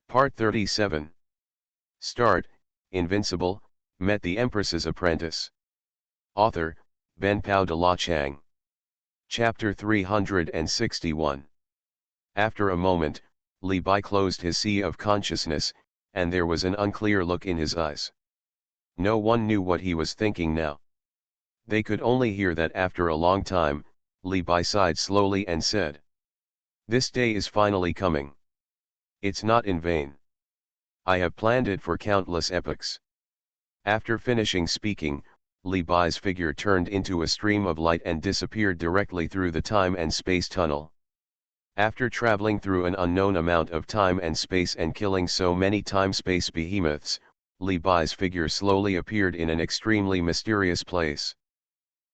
Part 37. Start, Invincible, met the Empress's apprentice. Author, Ben Pao de la Chang. Chapter 361. After a moment, Li Bai closed his sea of consciousness, and there was an unclear look in his eyes. No one knew what he was thinking now. They could only hear that after a long time, Li Bai sighed slowly and said, "This day is finally coming. It's not in vain. I have planned it for countless epochs." After finishing speaking, Li Bai's figure turned into a stream of light and disappeared directly through the time and space tunnel. After traveling through an unknown amount of time and space and killing so many time-space behemoths, Li Bai's figure slowly appeared in an extremely mysterious place.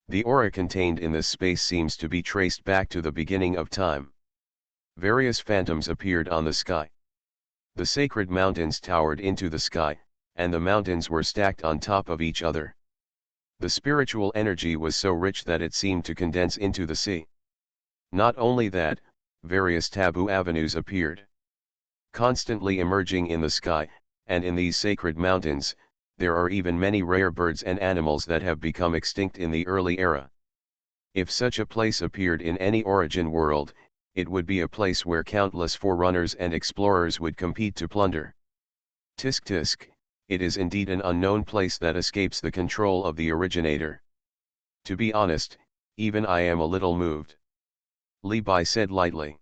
The aura contained in this space seems to be traced back to the beginning of time. Various phantoms appeared on the sky. The sacred mountains towered into the sky, and the mountains were stacked on top of each other. The spiritual energy was so rich that it seemed to condense into the sea. Not only that, various taboo avenues appeared, constantly emerging in the sky, and in these sacred mountains, there are even many rare birds and animals that have become extinct in the early era. If such a place appeared in any origin world, it would be a place where countless forerunners and explorers would compete to plunder. Tisk tisk, it is indeed an unknown place that escapes the control of the originator. To be honest, even I am a little moved," Li Bai said lightly.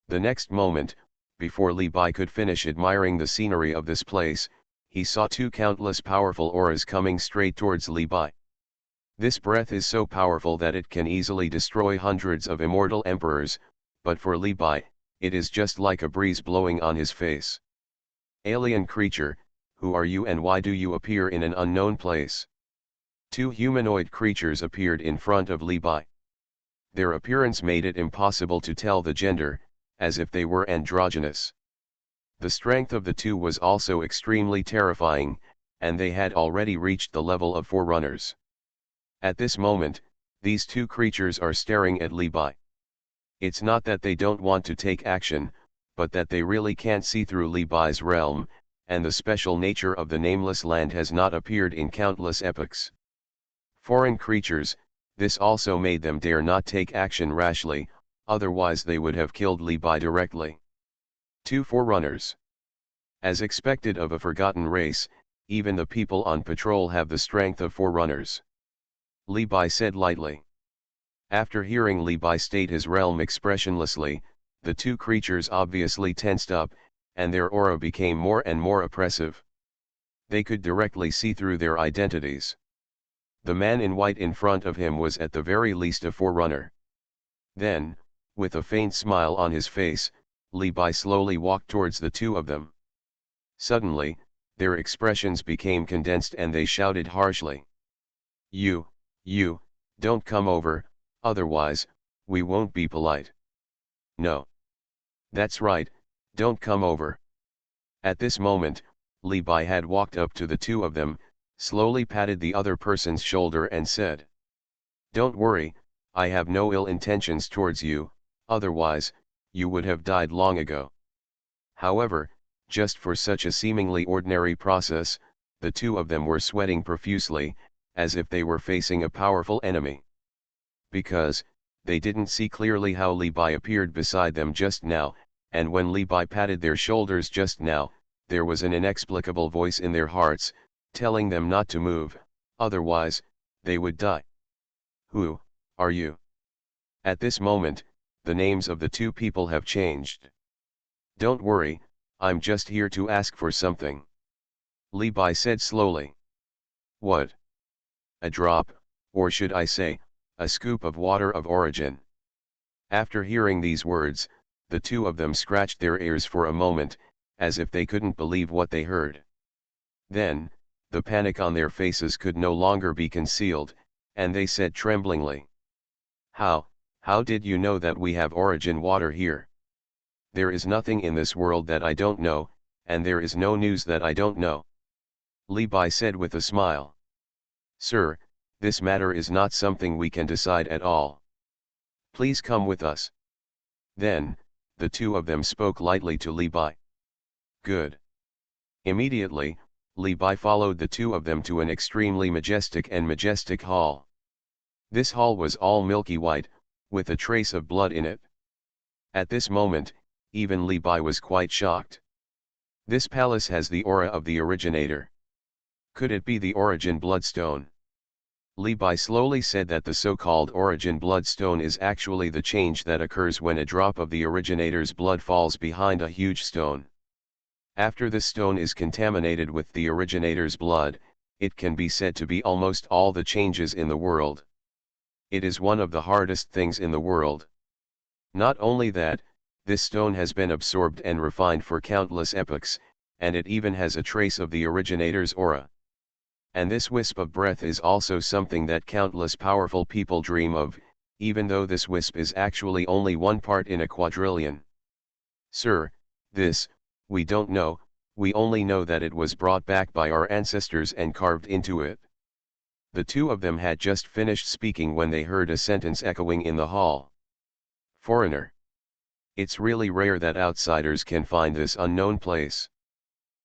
The next moment, before Li Bai could finish admiring the scenery of this place, he saw two countless powerful auras coming straight towards Li Bai. This breath is so powerful that it can easily destroy hundreds of immortal emperors, but for Li Bai, it is just like a breeze blowing on his face. "Alien creature, who are you and why do you appear in an unknown place?" Two humanoid creatures appeared in front of Li Bai. Their appearance made it impossible to tell the gender, as if they were androgynous. The strength of the two was also extremely terrifying, and they had already reached the level of forerunners. At this moment, these two creatures are staring at Li Bai. It's not that they don't want to take action, but that they really can't see through Li Bai's realm, and the special nature of the nameless land has not appeared in countless epochs. Foreign creatures, this also made them dare not take action rashly, otherwise they would have killed Li Bai directly. Two forerunners. As expected of a forgotten race, even the people on patrol have the strength of forerunners, Li Bai said lightly. After hearing Li Bai state his realm expressionlessly, the two creatures obviously tensed up, and their aura became more and more oppressive. They could directly see through their identities. The man in white in front of him was at the very least a forerunner. Then, with a faint smile on his face, Li Bai slowly walked towards the two of them. Suddenly, their expressions became condensed and they shouted harshly. You, don't come over, otherwise, we won't be polite." "No. That's right, don't come over." At this moment, Li Bai had walked up to the two of them, slowly patted the other person's shoulder and said, "Don't worry, I have no ill intentions towards you, otherwise, you would have died long ago." However, just for such a seemingly ordinary process, the two of them were sweating profusely, as if they were facing a powerful enemy. Because, they didn't see clearly how Li Bai appeared beside them just now, and when Li Bai patted their shoulders just now, there was an inexplicable voice in their hearts, telling them not to move, otherwise, they would die. "Who are you?" At this moment, the names of the two people have changed. "Don't worry, I'm just here to ask for something," Li Bai said slowly. "What?" "A drop, or should I say, a scoop of water of origin." After hearing these words, the two of them scratched their ears for a moment, as if they couldn't believe what they heard. Then, the panic on their faces could no longer be concealed, and they said tremblingly, How did you know that we have origin water here?" "There is nothing in this world that I don't know, and there is no news that I don't know," Li Bai said with a smile. "Sir, this matter is not something we can decide at all. Please come with us." Then, the two of them spoke lightly to Li Bai. Good. Immediately, Li Bai followed the two of them to an extremely majestic hall. This hall was all milky white, with a trace of blood in it. At this moment, even Li Bai was quite shocked. This palace has the aura of the originator. Could it be the origin bloodstone? Li Bai slowly said that the so-called origin bloodstone is actually the change that occurs when a drop of the originator's blood falls behind a huge stone. After the stone is contaminated with the originator's blood, it can be said to be almost all the changes in the world. It is one of the hardest things in the world. Not only that, this stone has been absorbed and refined for countless epochs, and it even has a trace of the originator's aura. And this wisp of breath is also something that countless powerful people dream of, even though this wisp is actually only one part in a quadrillion. Sir, this, we don't know, we only know that it was brought back by our ancestors and carved into it. The two of them had just finished speaking when they heard a sentence echoing in the hall. Foreigner. It's really rare that outsiders can find this unknown place.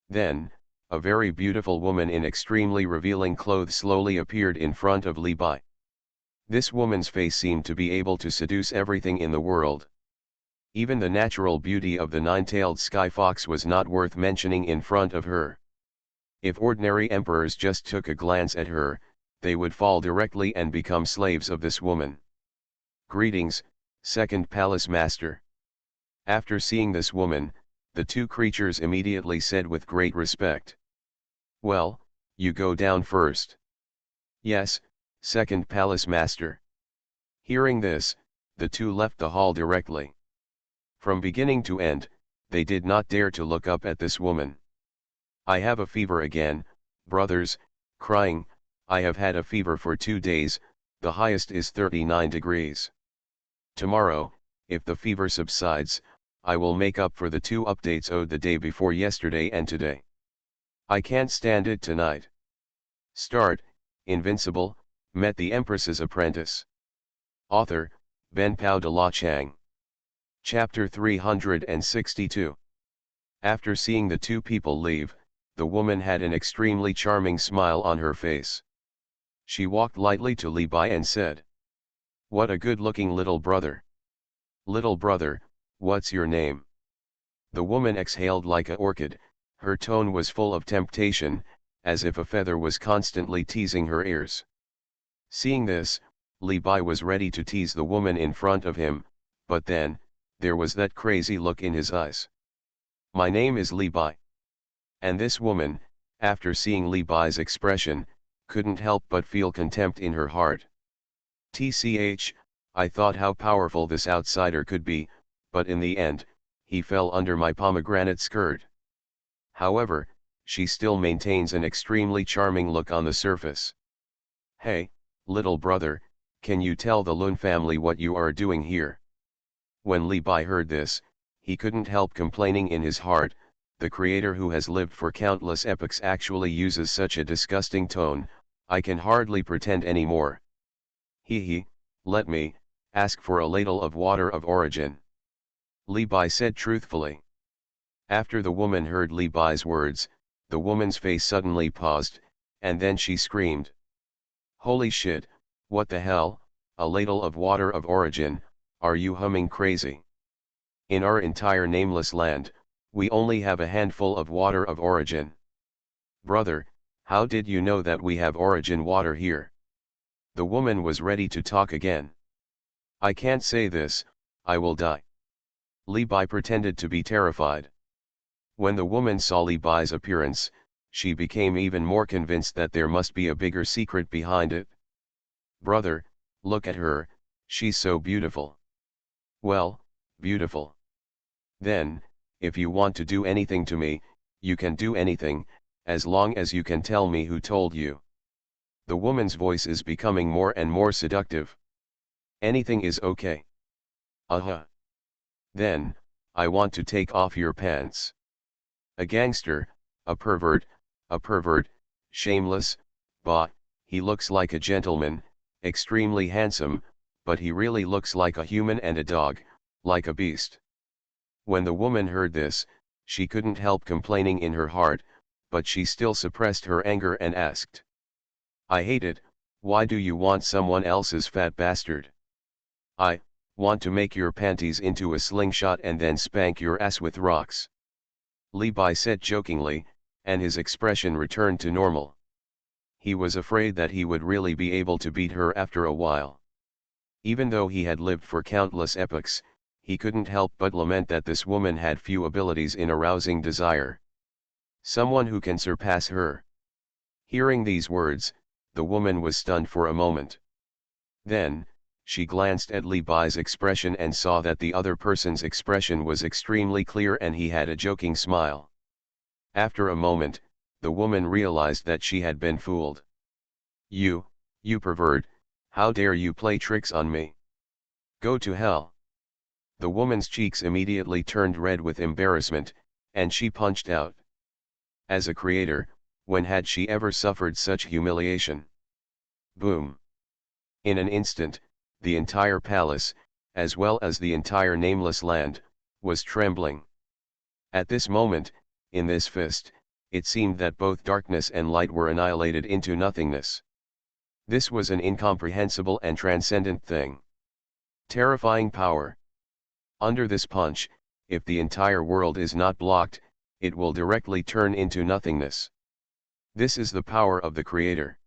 Then, a very beautiful woman in extremely revealing clothes slowly appeared in front of Li Bai. This woman's face seemed to be able to seduce everything in the world. Even the natural beauty of the nine-tailed sky fox was not worth mentioning in front of her. If ordinary emperors just took a glance at her, they would fall directly and become slaves of this woman. Greetings, second palace master. After seeing this woman, the two creatures immediately said with great respect. Well, you go down first. Yes, second palace master. Hearing this, the two left the hall directly. From beginning to end, they did not dare to look up at this woman. I have a fever again, brothers, crying, I have had a fever for 2 days, the highest is 39 degrees. Tomorrow, if the fever subsides, I will make up for the 2 updates owed the day before yesterday and today. I can't stand it tonight. Start, Invincible, met the Empress's apprentice. Author, Ben Pao de la Chang. Chapter 362. After seeing the two people leave, the woman had an extremely charming smile on her face. She walked lightly to Li Bai and said, What a good-looking little brother. Little brother, what's your name? The woman exhaled like a orchid, her tone was full of temptation, as if a feather was constantly teasing her ears. Seeing this, Li Bai was ready to tease the woman in front of him, but then, there was that crazy look in his eyes. My name is Li Bai. And this woman, after seeing Li Bai's expression, couldn't help but feel contempt in her heart. TCH, I thought how powerful this outsider could be, but in the end, he fell under my pomegranate skirt. However, she still maintains an extremely charming look on the surface. Hey, little brother, can you tell the Lun family what you are doing here? When Li Bai heard this, he couldn't help complaining in his heart, the creator who has lived for countless epochs actually uses such a disgusting tone, I can hardly pretend anymore. He, let me, ask for a ladle of water of origin. Li Bai said truthfully. After the woman heard Li Bai's words, the woman's face suddenly paused, and then she screamed. Holy shit, what the hell, a ladle of water of origin, are you humming crazy? In our entire nameless land, we only have a handful of water of origin. Brother, how did you know that we have origin water here? The woman was ready to talk again. I can't say this, I will die. Li Bai pretended to be terrified. When the woman saw Li Bai's appearance, she became even more convinced that there must be a bigger secret behind it. Brother, look at her, she's so beautiful. Well, beautiful. Then, if you want to do anything to me, you can do anything, as long as you can tell me who told you. The woman's voice is becoming more and more seductive. Anything is okay. Then, I want to take off your pants. A gangster, a pervert, shameless, he looks like a gentleman, extremely handsome, but he really looks like a human and a dog, like a beast. When the woman heard this, She couldn't help complaining in her heart, but she still suppressed her anger and asked. I hate it, why do you want someone else's fat bastard? I want to make your panties into a slingshot and then spank your ass with rocks. Li Bai said jokingly, and his expression returned to normal. He was afraid that he would really be able to beat her after a while. Even though he had lived for countless epochs, he couldn't help but lament that this woman had few abilities in arousing desire. Someone who can surpass her. Hearing these words, the woman was stunned for a moment. Then, she glanced at Li Bai's expression and saw that the other person's expression was extremely clear and he had a joking smile. After a moment, the woman realized that she had been fooled. You pervert, how dare you play tricks on me? Go to hell. The woman's cheeks immediately turned red with embarrassment, and she punched out. As a creator, when had she ever suffered such humiliation? Boom. In an instant, the entire palace, as well as the entire nameless land, was trembling. At this moment, in this fist, it seemed that both darkness and light were annihilated into nothingness. This was an incomprehensible and transcendent thing. Terrifying power. Under this punch, if the entire world is not blocked, it will directly turn into nothingness. This is the power of the Creator.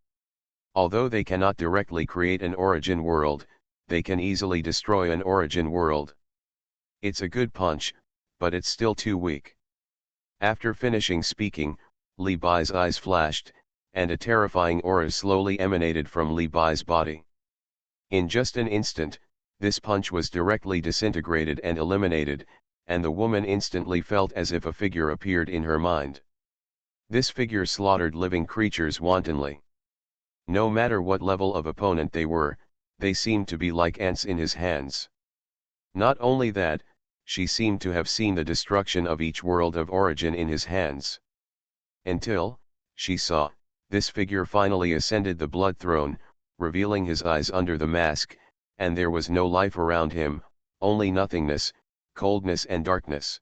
Although they cannot directly create an origin world, they can easily destroy an origin world. It's a good punch, but it's still too weak. After finishing speaking, Li Bai's eyes flashed, and a terrifying aura slowly emanated from Li Bai's body. In just an instant, this punch was directly disintegrated and eliminated, and the woman instantly felt as if a figure appeared in her mind. This figure slaughtered living creatures wantonly. No matter what level of opponent they were, they seemed to be like ants in his hands. Not only that, she seemed to have seen the destruction of each world of origin in his hands. Until, she saw, this figure finally ascended the blood throne, revealing his eyes under the mask, and there was no life around him, only nothingness, coldness and darkness.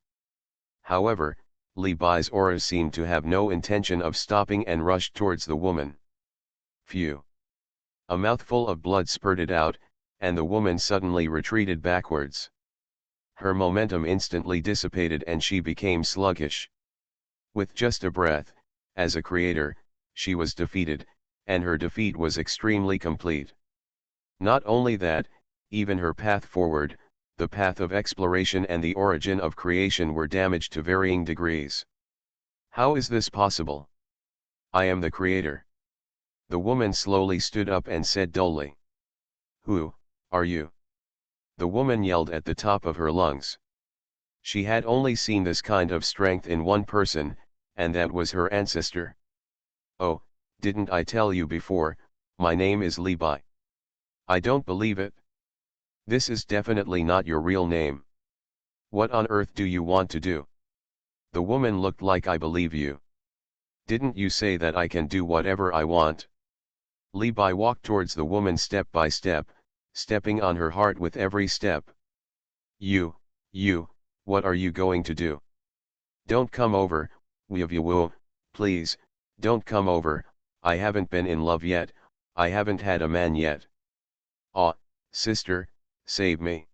However, Li Bai's aura seemed to have no intention of stopping and rushed towards the woman. Phew! A mouthful of blood spurted out, and the woman suddenly retreated backwards. Her momentum instantly dissipated and she became sluggish. With just a breath, as a creator, she was defeated, and her defeat was extremely complete. Not only that, even her path forward, the path of exploration and the origin of creation were damaged to varying degrees. How is this possible? I am the creator. The woman slowly stood up and said dully. Who are you? The woman yelled at the top of her lungs. She had only seen this kind of strength in one person, and that was her ancestor. Oh, didn't I tell you before, my name is Li Bai. I don't believe it. This is definitely not your real name. What on earth do you want to do? The woman looked like I believe you. Didn't you say that I can do whatever I want? Li Bai walked towards the woman step by step, stepping on her heart with every step. You, what are you going to do? Don't come over, Wu, please, don't come over, I haven't been in love yet, I haven't had a man yet. Ah, sister, save me.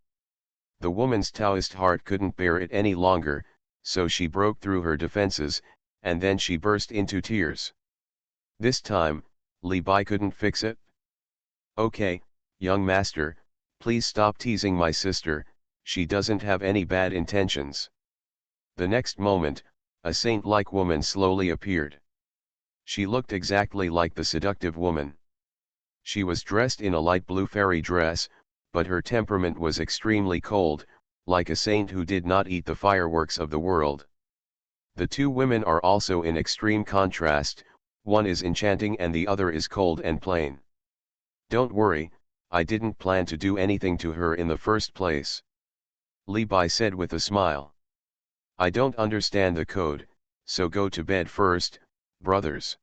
The woman's Taoist heart couldn't bear it any longer, so she broke through her defenses, and then she burst into tears. This time, Li Bai couldn't fix it. Okay, young master, please stop teasing my sister, she doesn't have any bad intentions. The next moment, a saint-like woman slowly appeared. She looked exactly like the seductive woman. She was dressed in a light blue fairy dress, but her temperament was extremely cold, like a saint who did not eat the fireworks of the world. The two women are also in extreme contrast, one is enchanting and the other is cold and plain. Don't worry, I didn't plan to do anything to her in the first place. Li Bai said with a smile. I don't understand the code, so go to bed first, brothers.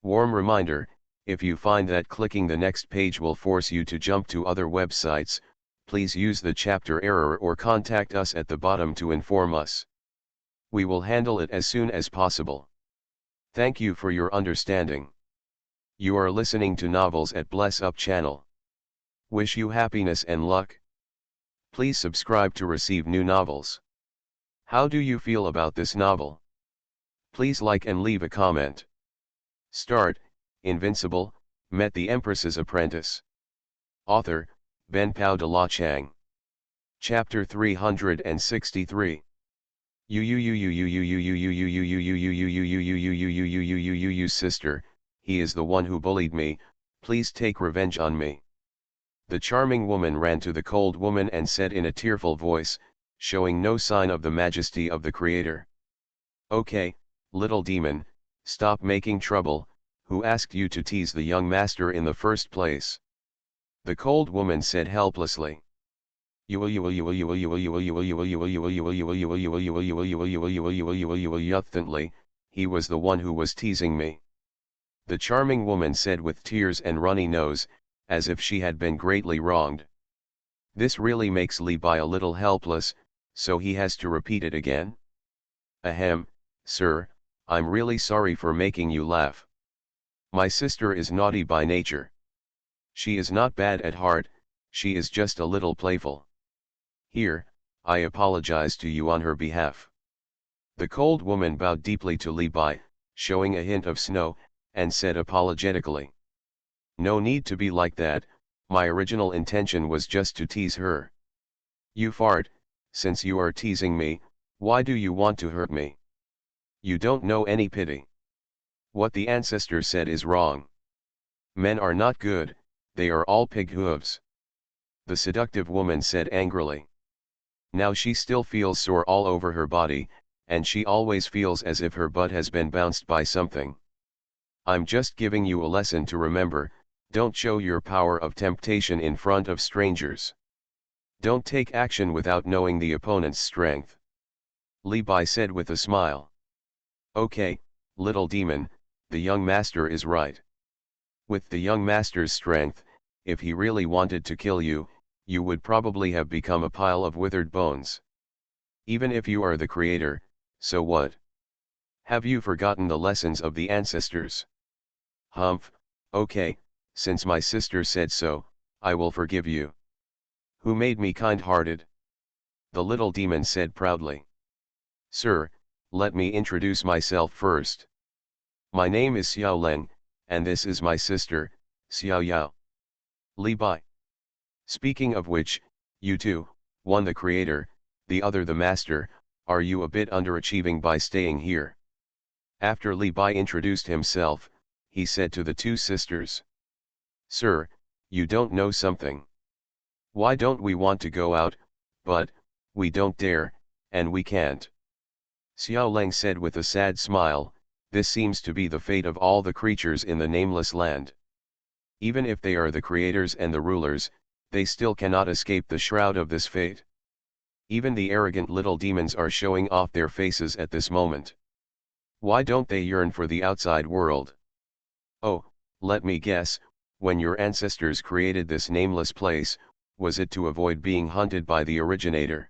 Warm reminder, if you find that clicking the next page will force you to jump to other websites, please use the chapter error or contact us at the bottom to inform us. We will handle it as soon as possible. Thank you for your understanding. You are listening to Novels at Bless Up channel. Wish you happiness and luck. Please subscribe to receive new novels. How do you feel about this novel? Please like and leave a comment. Start, Invincible, met the Empress's apprentice. Author, Ben Pao de la Chang. Chapter 363. Sister, he is the one who bullied me, please take revenge on me. The charming woman ran to the cold woman and said in a tearful voice, showing no sign of the majesty of the Creator. Okay, little demon, stop making trouble, who asked you to tease the young master in the first place? The cold woman said helplessly. Instantly, he was the one who was teasing me. The charming woman said with tears and runny nose, as if she had been greatly wronged. This really makes Li Bai a little helpless, so he has to repeat it again. Ahem, sir, I'm really sorry for making you laugh. My sister is naughty by nature. She is not bad at heart, she is just a little playful. Here, I apologize to you on her behalf. The cold woman bowed deeply to Li Bai, showing a hint of snow, and said apologetically. No need to be like that, my original intention was just to tease her. You fart, since you are teasing me, why do you want to hurt me? You don't know any pity. What the ancestor said is wrong. Men are not good, they are all pig hooves. The seductive woman said angrily. Now she still feels sore all over her body, and she always feels as if her butt has been bounced by something. I'm just giving you a lesson to remember, don't show your power of temptation in front of strangers. Don't take action without knowing the opponent's strength. Li Bai said with a smile. Okay, little demon, the young master is right. With the young master's strength, if he really wanted to kill you, you would probably have become a pile of withered bones. Even if you are the creator, so what? Have you forgotten the lessons of the ancestors? Humph, okay, since my sister said so, I will forgive you. Who made me kind-hearted? The little demon said proudly. Sir, let me introduce myself first. My name is Xuanhuan, and this is my sister, Xuanhuan. Li Bai. Speaking of which, you two, one the creator, the other the master, are you a bit underachieving by staying here? After Li Bai introduced himself, he said to the two sisters. Sir, you don't know something. Why don't we want to go out, but, we don't dare, and we can't. Xiao Leng said with a sad smile, this seems to be the fate of all the creatures in the nameless land. Even if they are the creators and the rulers, they still cannot escape the shroud of this fate. Even the arrogant little demons are showing off their faces at this moment. Why don't they yearn for the outside world? Oh, let me guess, when your ancestors created this nameless place, was it to avoid being hunted by the originator?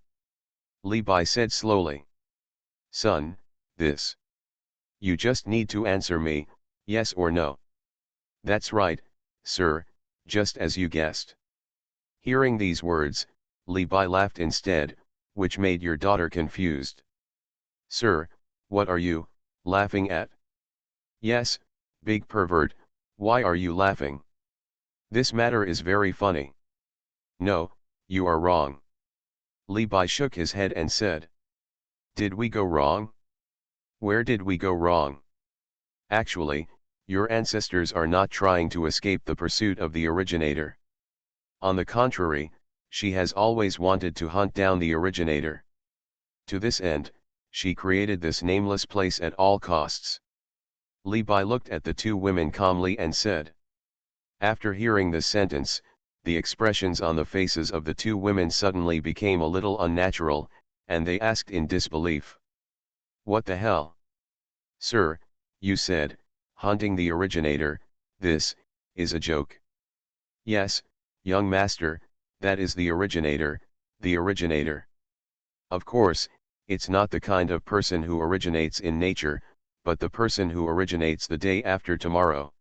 Li Bai said slowly. Son, this. You just need to answer me, yes or no. That's right, sir, just as you guessed. Hearing these words, Li Bai laughed instead, which made your daughter confused. Sir, what are you laughing at? Yes, big pervert, why are you laughing? This matter is very funny. No, you are wrong. Li Bai shook his head and said. Did we go wrong? Where did we go wrong? Actually, your ancestors are not trying to escape the pursuit of the originator. On the contrary, she has always wanted to hunt down the originator. To this end, she created this nameless place at all costs. Li Bai looked at the two women calmly and said. After hearing this sentence, the expressions on the faces of the two women suddenly became a little unnatural, and they asked in disbelief. What the hell? Sir, you said, hunting the originator, this, is a joke. Yes, young master, that is the originator, the originator. Of course, It's not the kind of person who originates in nature, but the person who originates the day after tomorrow.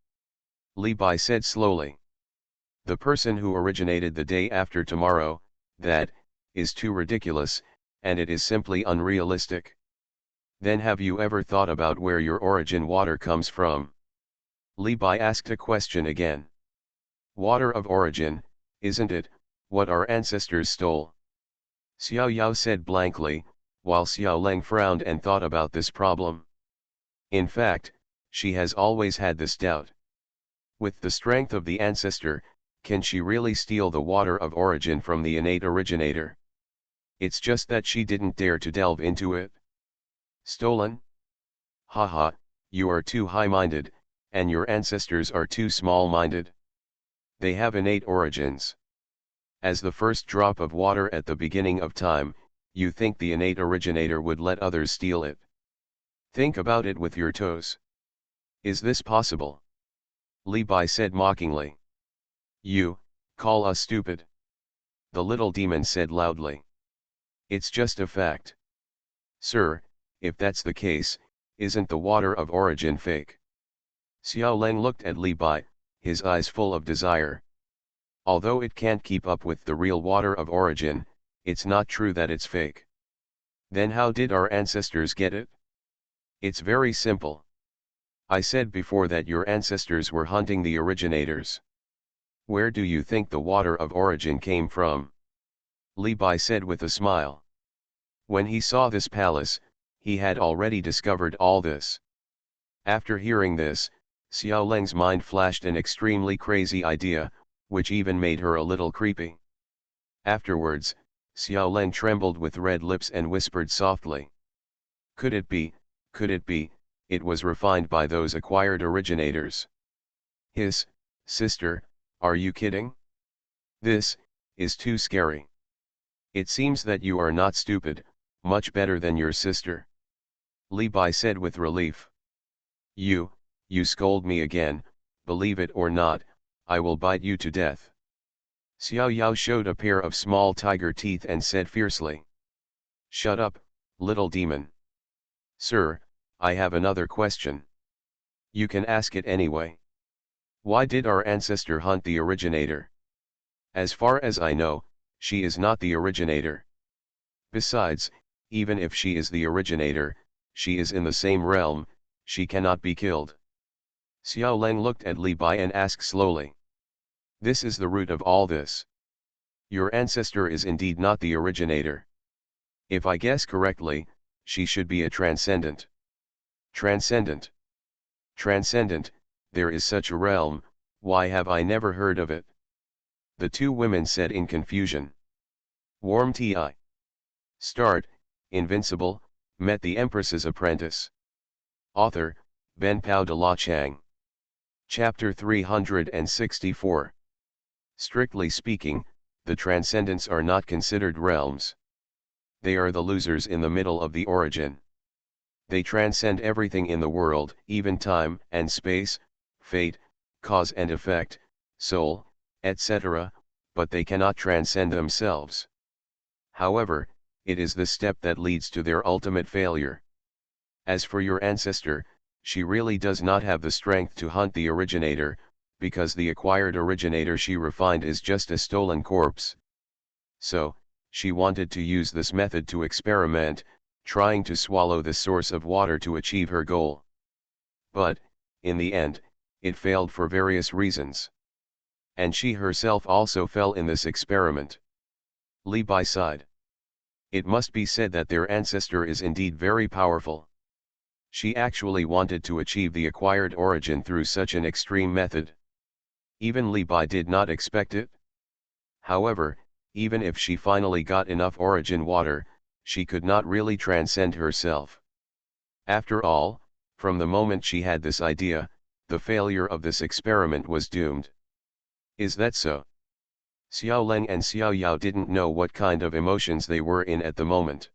Li Bai said slowly. The person who originated the day after tomorrow, that is too ridiculous, and it is simply unrealistic. Then have you ever thought about where your origin water comes from? Li Bai asked a question again. Water of origin, isn't it, what our ancestors stole? Xiao Yao said blankly, while Xiao Leng frowned and thought about this problem. In fact, she has always had this doubt. With the strength of the ancestor, can she really steal the water of origin from the innate originator? It's just that she didn't dare to delve into it. Stolen? Haha, you are too high-minded, and your ancestors are too small-minded. They have innate origins. As the first drop of water at the beginning of time, you think the innate originator would let others steal it. Think about it with your toes. Is this possible? Li Bai said mockingly. You call us stupid? The little demon said loudly. It's just a fact. Sir, if that's the case, isn't the water of origin fake? Xiao Leng looked at Li Bai, his eyes full of desire. Although it can't keep up with the real water of origin, it's not true that it's fake. Then how did our ancestors get it? It's very simple. I said before that your ancestors were hunting the originators. Where do you think the water of origin came from? Li Bai said with a smile. When he saw this palace, he had already discovered all this. After hearing this, Xiao Leng's mind flashed an extremely crazy idea, which even made her a little creepy. Afterwards, Xiao Leng trembled with red lips and whispered softly. Could it be, it was refined by those acquired originators? His sister, are you kidding? This is too scary. It seems that you are not stupid, much better than your sister. Li Bai said with relief. You scold me again, believe it or not, I will bite you to death. Xiao Yao showed a pair of small tiger teeth and said fiercely. Shut up, little demon. Sir, I have another question. You can ask it anyway. Why did our ancestor hunt the originator? As far as I know, she is not the originator. Besides, even if she is the originator, she is in the same realm, she cannot be killed. Xiao Leng looked at Li Bai and asked slowly. This is the root of all this. Your ancestor is indeed not the originator. If I guess correctly, she should be a transcendent. Transcendent. Transcendent, there is such a realm, why have I never heard of it? The two women said in confusion. Warm ti. Start, Invincible, met the Empress's apprentice. Author, Ben Pao de la Chang. Chapter 364. Strictly speaking, the transcendents are not considered realms. They are the losers in the middle of the origin. They transcend everything in the world, even time and space, fate, cause and effect, soul, etc., but they cannot transcend themselves. However, it is this step that leads to their ultimate failure. As for your ancestor, she really does not have the strength to hunt the originator, because the acquired originator she refined is just a stolen corpse. So, she wanted to use this method to experiment, trying to swallow the source of water to achieve her goal. But, in the end, it failed for various reasons. And she herself also fell in this experiment. Li Bai sighed. It must be said that their ancestor is indeed very powerful. She actually wanted to achieve the acquired origin through such an extreme method. Even Li Bai did not expect it. However, even if she finally got enough origin water, she could not really transcend herself. After all, from the moment she had this idea, the failure of this experiment was doomed. Is that so? Xiao Leng and Xiao Yao didn't know what kind of emotions they were in at the moment.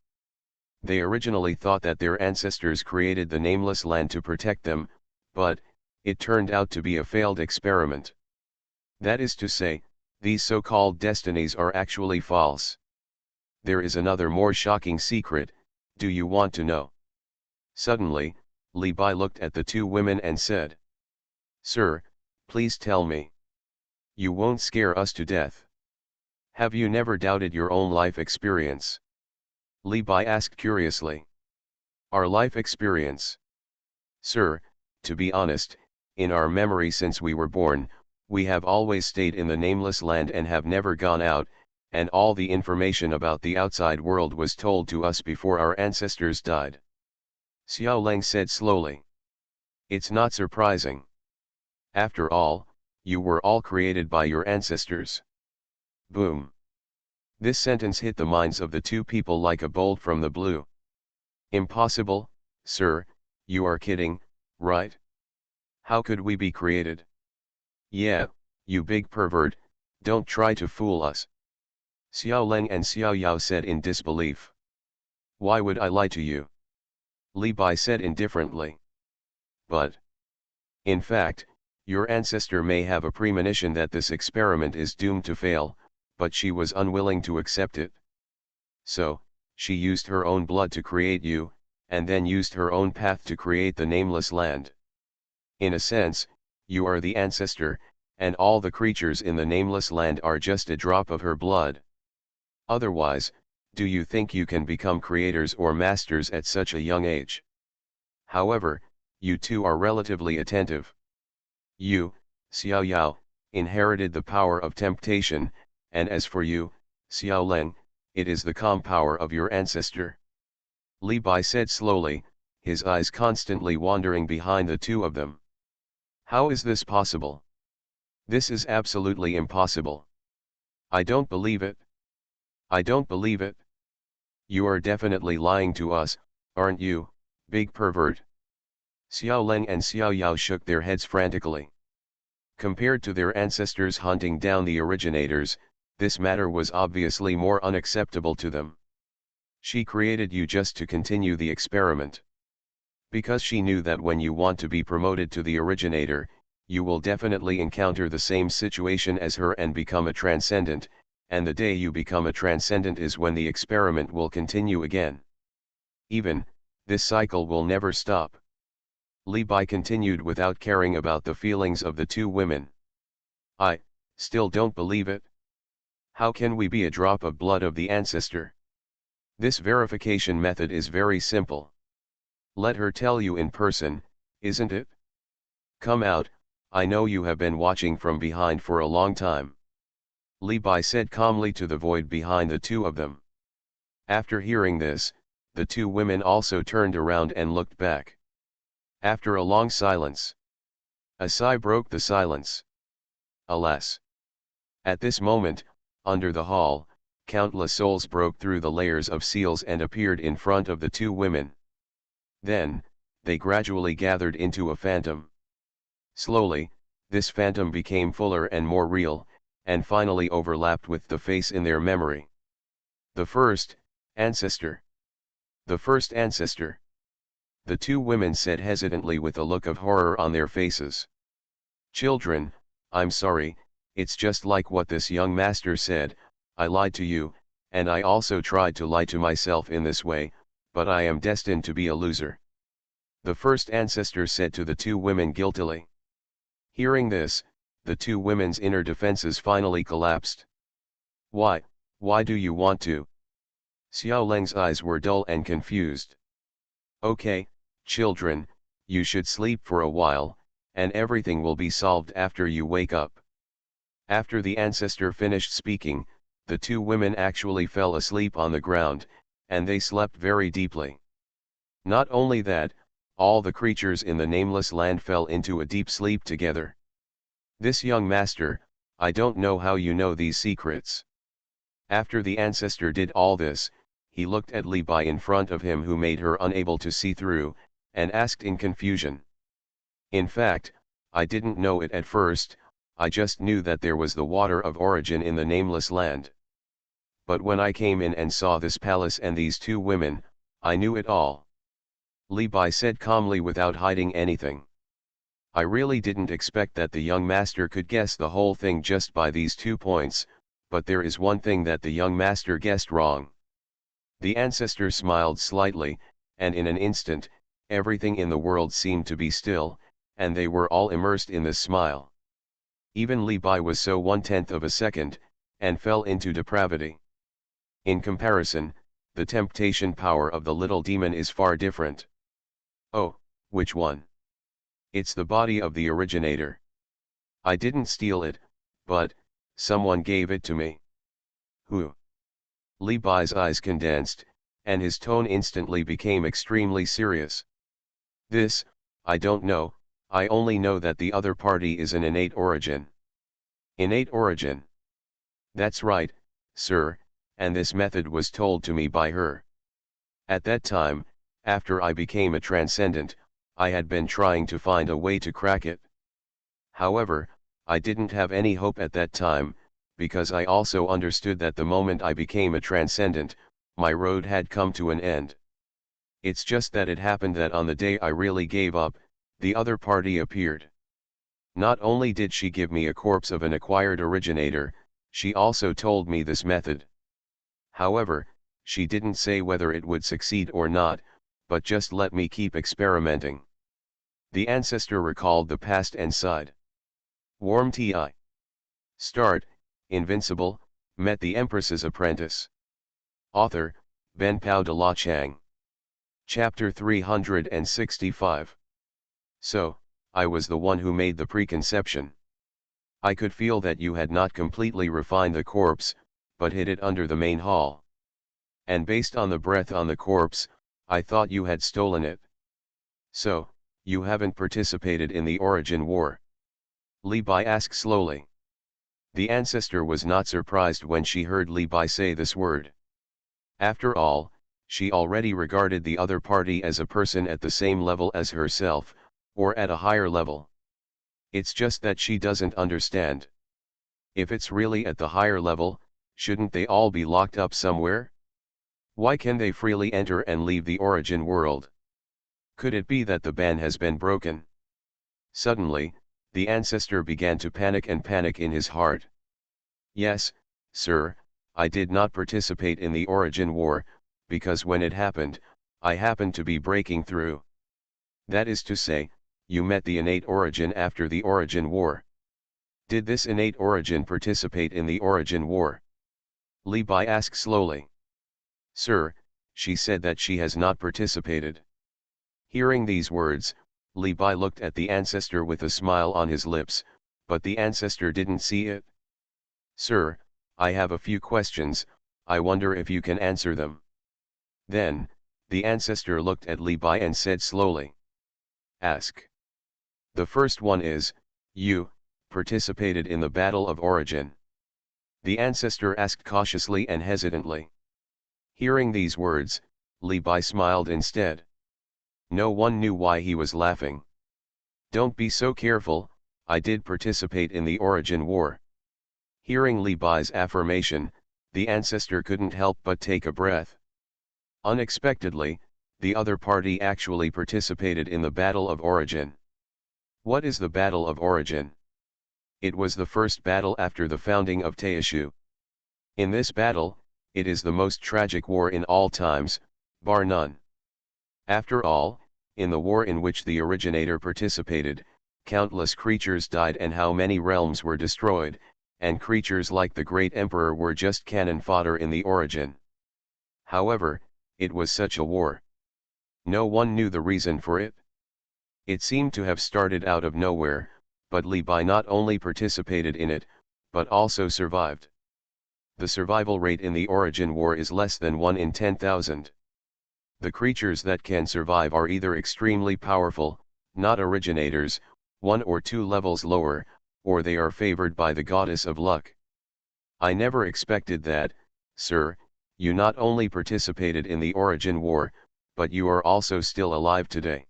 They originally thought that their ancestors created the nameless land to protect them, but it turned out to be a failed experiment. That is to say, these so-called destinies are actually false. There is another more shocking secret. Do you want to know? Suddenly, Li Bai looked at the two women and said, Sir, please tell me. You won't scare us to death. Have you never doubted your own life experience? Li Bai asked curiously. Our life experience? Sir, to be honest, in our memory since we were born, we have always stayed in the nameless land and have never gone out, and all the information about the outside world was told to us before our ancestors died. Xiao Leng said slowly. It's not surprising. After all, you were all created by your ancestors. Boom. This sentence hit the minds of the two people like a bolt from the blue. Impossible, sir, you are kidding, right? How could we be created? Yeah, you big pervert, don't try to fool us. Xiao Leng and Xiao Yao said in disbelief. Why would I lie to you? Li Bai said indifferently. But, in fact, your ancestor may have a premonition that this experiment is doomed to fail, but she was unwilling to accept it. So, she used her own blood to create you, and then used her own path to create the nameless land. In a sense, you are the ancestor, and all the creatures in the nameless land are just a drop of her blood. Otherwise, do you think you can become creators or masters at such a young age? However, you two are relatively attentive. You, Xiao Yao, inherited the power of temptation, and as for you, Xiao Leng, it is the calm power of your ancestor. Li Bai said slowly, his eyes constantly wandering behind the two of them. How is this possible? This is absolutely impossible. I don't believe it. I don't believe it. You are definitely lying to us, aren't you, big pervert? Xiao Leng and Xiao Yao shook their heads frantically. Compared to their ancestors hunting down the originators, this matter was obviously more unacceptable to them. She created you just to continue the experiment. Because she knew that when you want to be promoted to the originator, you will definitely encounter the same situation as her and become a transcendent, and the day you become a transcendent is when the experiment will continue again. Even, this cycle will never stop. Li Bai continued without caring about the feelings of the two women. I still don't believe it. How can we be a drop of blood of the ancestor? This verification method is very simple. Let her tell you in person, isn't it? Come out, I know you have been watching from behind for a long time. Li Bai said calmly to the void behind the two of them. After hearing this, the two women also turned around and looked back. After a long silence, a sigh broke the silence. Alas! At this moment, under the hall, countless souls broke through the layers of seals and appeared in front of the two women. Then, they gradually gathered into a phantom. Slowly, this phantom became fuller and more real, and finally overlapped with the face in their memory. The first ancestor. The first ancestor. The two women said hesitantly with a look of horror on their faces. Children, I'm sorry, it's just like what this young master said, I lied to you, and I also tried to lie to myself in this way, but I am destined to be a loser. The first ancestor said to the two women guiltily. Hearing this, the two women's inner defenses finally collapsed. Why do you want to? Xiao Leng's eyes were dull and confused. Okay, children, you should sleep for a while, and everything will be solved after you wake up. After the ancestor finished speaking, the two women actually fell asleep on the ground, and they slept very deeply. Not only that, all the creatures in the nameless land fell into a deep sleep together. This young master, I don't know how you know these secrets. After the ancestor did all this, he looked at Li Bai in front of him who made her unable to see through, and asked in confusion. In fact, I didn't know it at first, I just knew that there was the water of origin in the nameless land. But when I came in and saw this palace and these two women, I knew it all. Li Bai said calmly without hiding anything. I really didn't expect that the young master could guess the whole thing just by these 2 points, but there is one thing that the young master guessed wrong. The ancestor smiled slightly, and in an instant, everything in the world seemed to be still, and they were all immersed in this smile. Even Li Bai was so 1/10 of a second, and fell into depravity. In comparison, the temptation power of the little demon is far different. Oh, which one? It's the body of the originator. I didn't steal it, but someone gave it to me. Who? Li Bai's eyes condensed, and his tone instantly became extremely serious. This, I don't know, I only know that the other party is an innate origin. Innate origin? That's right, sir, and this method was told to me by her. At that time, after I became a transcendent, I had been trying to find a way to crack it. However, I didn't have any hope at that time, because I also understood that the moment I became a transcendent, my road had come to an end. It's just that it happened that on the day I really gave up, the other party appeared. Not only did she give me a corpse of an acquired originator, she also told me this method. However, she didn't say whether it would succeed or not, but just let me keep experimenting. The ancestor recalled the past and sighed. Warm Ti. Start, Invincible, met the Empress's apprentice. Author, Ben Pao de la Chang. Chapter 365. So, I was the one who made the preconception. I could feel that you had not completely refined the corpse, but hid it under the main hall. And based on the breath on the corpse, I thought you had stolen it. So, you haven't participated in the origin war? Li Bai asked slowly. The ancestor was not surprised when she heard Li Bai say this word. After all, she already regarded the other party as a person at the same level as herself, or at a higher level. It's just that she doesn't understand. If it's really at the higher level, shouldn't they all be locked up somewhere? Why can they freely enter and leave the origin world? Could it be that the ban has been broken? Suddenly, the ancestor began to panic in his heart. Yes, sir, I did not participate in the origin war, because when it happened, I happened to be breaking through. That is to say, you met the innate origin after the origin war. Did this innate origin participate in the origin war? Li Bai asked slowly. Sir, she said that she has not participated. Hearing these words, Li Bai looked at the ancestor with a smile on his lips, but the ancestor didn't see it. Sir, I have a few questions, I wonder if you can answer them. Then, the ancestor looked at Li Bai and said slowly. Ask. The first one is, you participated in the Battle of Origin? The ancestor asked cautiously and hesitantly. Hearing these words, Li Bai smiled instead. No one knew why he was laughing. Don't be so careful, I did participate in the origin war. Hearing Li Bai's affirmation, the ancestor couldn't help but take a breath. Unexpectedly, the other party actually participated in the Battle of Origin. What is the Battle of Origin? It was the first battle after the founding of Taishu. In this battle, it is the most tragic war in all times, bar none. After all, in the war in which the originator participated, countless creatures died and how many realms were destroyed, and creatures like the great emperor were just cannon fodder in the origin. However, it was such a war. No one knew the reason for it. It seemed to have started out of nowhere, but Li Bai not only participated in it, but also survived. The survival rate in the origin war is less than 1 in 10,000. The creatures that can survive are either extremely powerful, not originators, 1 or 2 levels lower, or they are favored by the goddess of luck. I never expected that, sir, you not only participated in the origin war, but you are also still alive today.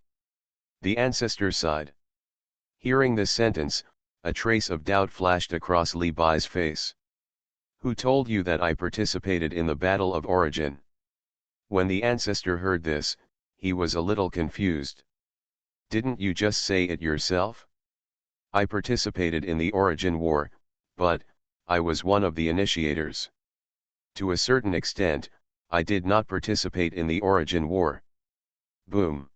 The ancestor sighed. Hearing this sentence, a trace of doubt flashed across Li Bai's face. Who told you that I participated in the Battle of Origin? When the ancestor heard this, he was a little confused. Didn't you just say it yourself? I participated in the Origin War, but I was one of the initiators. To a certain extent, I did not participate in the origin war. Boom.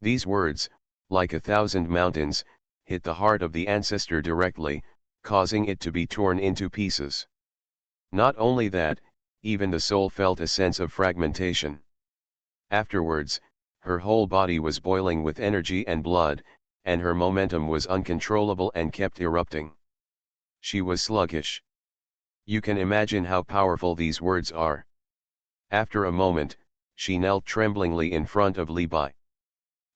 These words, like 1,000 mountains, hit the heart of the ancestor directly, causing it to be torn into pieces. Not only that, even the soul felt a sense of fragmentation. Afterwards, her whole body was boiling with energy and blood, and her momentum was uncontrollable and kept erupting. She was sluggish. You can imagine how powerful these words are. After a moment, she knelt tremblingly in front of Li Bai.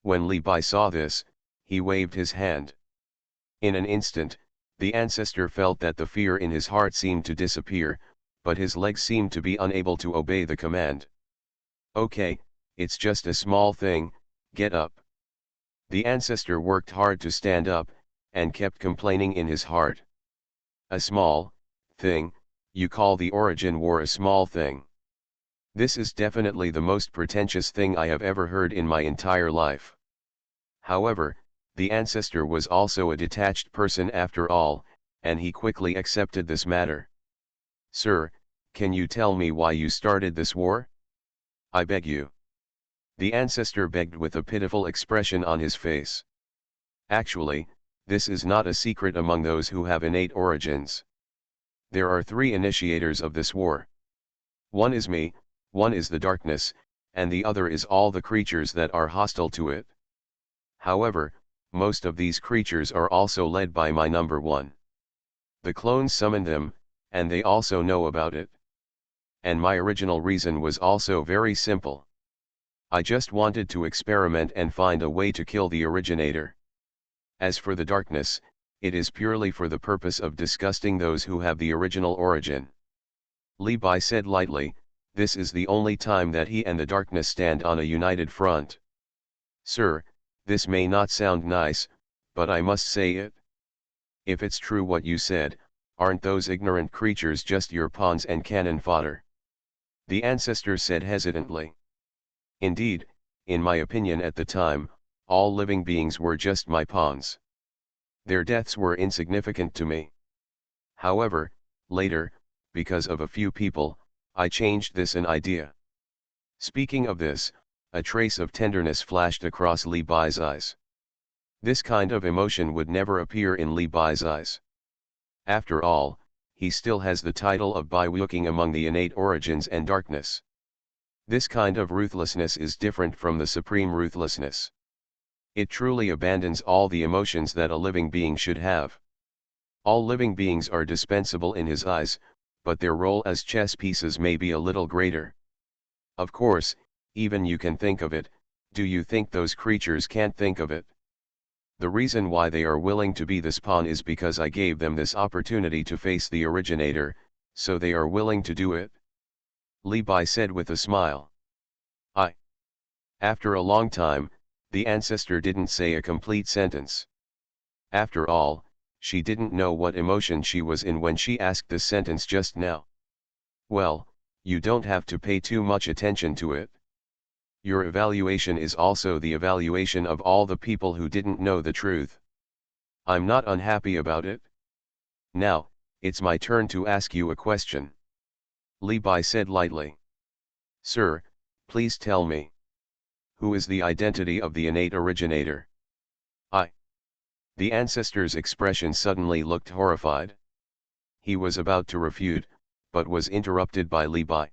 When Li Bai saw this, he waved his hand. In an instant, the ancestor felt that the fear in his heart seemed to disappear, but his legs seemed to be unable to obey the command. Okay, it's just a small thing, get up. The ancestor worked hard to stand up, and kept complaining in his heart. A small thing, you call the origin war a small thing? This is definitely the most pretentious thing I have ever heard in my entire life. However, the ancestor was also a detached person after all, and he quickly accepted this matter. Sir, can you tell me why you started this war? I beg you. The ancestor begged with a pitiful expression on his face. Actually, this is not a secret among those who have innate origins. There are 3 initiators of this war. One is me, one is the darkness, and the other is all the creatures that are hostile to it. However, most of these creatures are also led by my number 1. The clones summon them, and they also know about it. And my original reason was also very simple. I just wanted to experiment and find a way to kill the originator. As for the darkness, it is purely for the purpose of disgusting those who have the original origin. Li Bai said lightly, this is the only time that he and the darkness stand on a united front. Sir, this may not sound nice, but I must say it. If it's true what you said, aren't those ignorant creatures just your pawns and cannon fodder? The ancestor said hesitantly. Indeed, in my opinion at the time, all living beings were just my pawns. Their deaths were insignificant to me. However, later, because of a few people, I changed this an idea. Speaking of this, a trace of tenderness flashed across Li Bai's eyes. This kind of emotion would never appear in Li Bai's eyes. After all, he still has the title of Bai Wuking among the innate origins and darkness. This kind of ruthlessness is different from the supreme ruthlessness. It truly abandons all the emotions that a living being should have. All living beings are dispensable in his eyes, but their role as chess pieces may be a little greater. Of course, even you can think of it, do you think those creatures can't think of it? The reason why they are willing to be this pawn is because I gave them this opportunity to face the originator, so they are willing to do it. Li Bai said with a smile. After a long time, the ancestor didn't say a complete sentence. After all, she didn't know what emotion she was in when she asked this sentence just now. Well, you don't have to pay too much attention to it. Your evaluation is also the evaluation of all the people who didn't know the truth. I'm not unhappy about it. Now, it's my turn to ask you a question. Li Bai said lightly. Sir, please tell me. Who is the identity of the innate originator? The ancestor's expression suddenly looked horrified. He was about to refute, but was interrupted by Li Bai.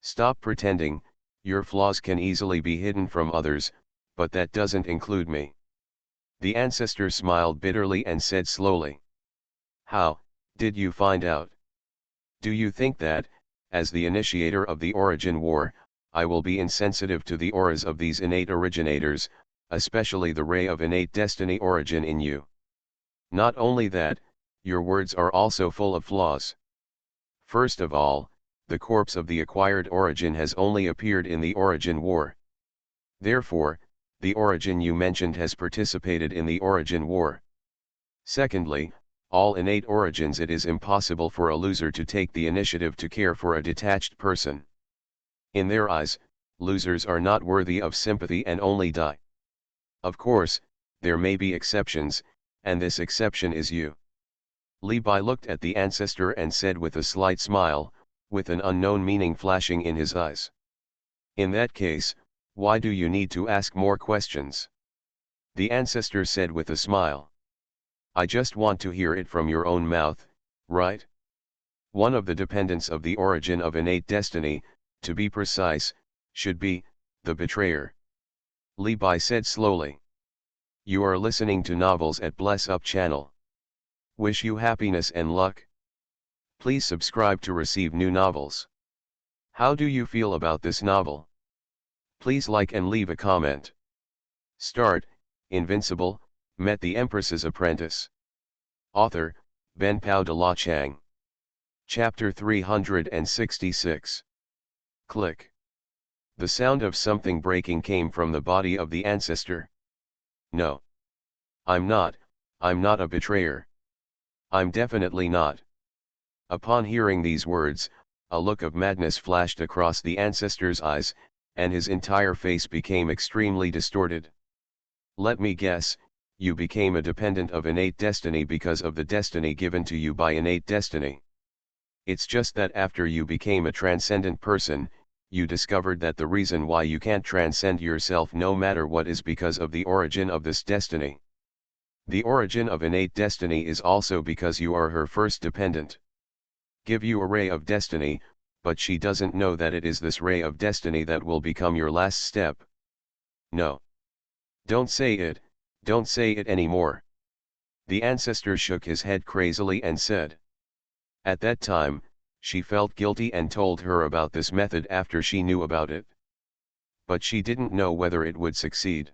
Stop pretending, your flaws can easily be hidden from others, but that doesn't include me. The ancestor smiled bitterly and said slowly. How did you find out? Do you think that, as the initiator of the origin war, I will be insensitive to the auras of these innate originators, especially the ray of innate destiny origin in you? Not only that, your words are also full of flaws. First of all, the corpse of the acquired origin has only appeared in the origin war. Therefore, the origin you mentioned has participated in the origin war. Secondly, all innate origins, it is impossible for a loser to take the initiative to care for a detached person. In their eyes, losers are not worthy of sympathy and only die. Of course, there may be exceptions, and this exception is you. Li Bai looked at the ancestor and said with a slight smile, with an unknown meaning flashing in his eyes. In that case, why do you need to ask more questions? The ancestor said with a smile. I just want to hear it from your own mouth, right? One of the dependents of the origin of innate destiny, to be precise, should be the betrayer. Li Bai said slowly. You are listening to novels at Bless Up channel. Wish you happiness and luck. Please subscribe to receive new novels. How do you feel about this novel? Please like and leave a comment. Start, Invincible, met the Empress's apprentice. Author, Ben Pao de la Chang. Chapter 366. Click. The sound of something breaking came from the body of the ancestor. No. I'm not a betrayer. I'm definitely not. Upon hearing these words, a look of madness flashed across the ancestor's eyes, and his entire face became extremely distorted. Let me guess, you became a dependent of innate destiny because of the destiny given to you by innate destiny. It's just that after you became a transcendent person, you discovered that the reason why you can't transcend yourself no matter what is because of the origin of this destiny. The origin of innate destiny is also because you are her first dependent. Give you a ray of destiny, but she doesn't know that it is this ray of destiny that will become your last step. No. Don't say it anymore. The ancestor shook his head crazily and said. At that time, she felt guilty and told her about this method after she knew about it. But she didn't know whether it would succeed.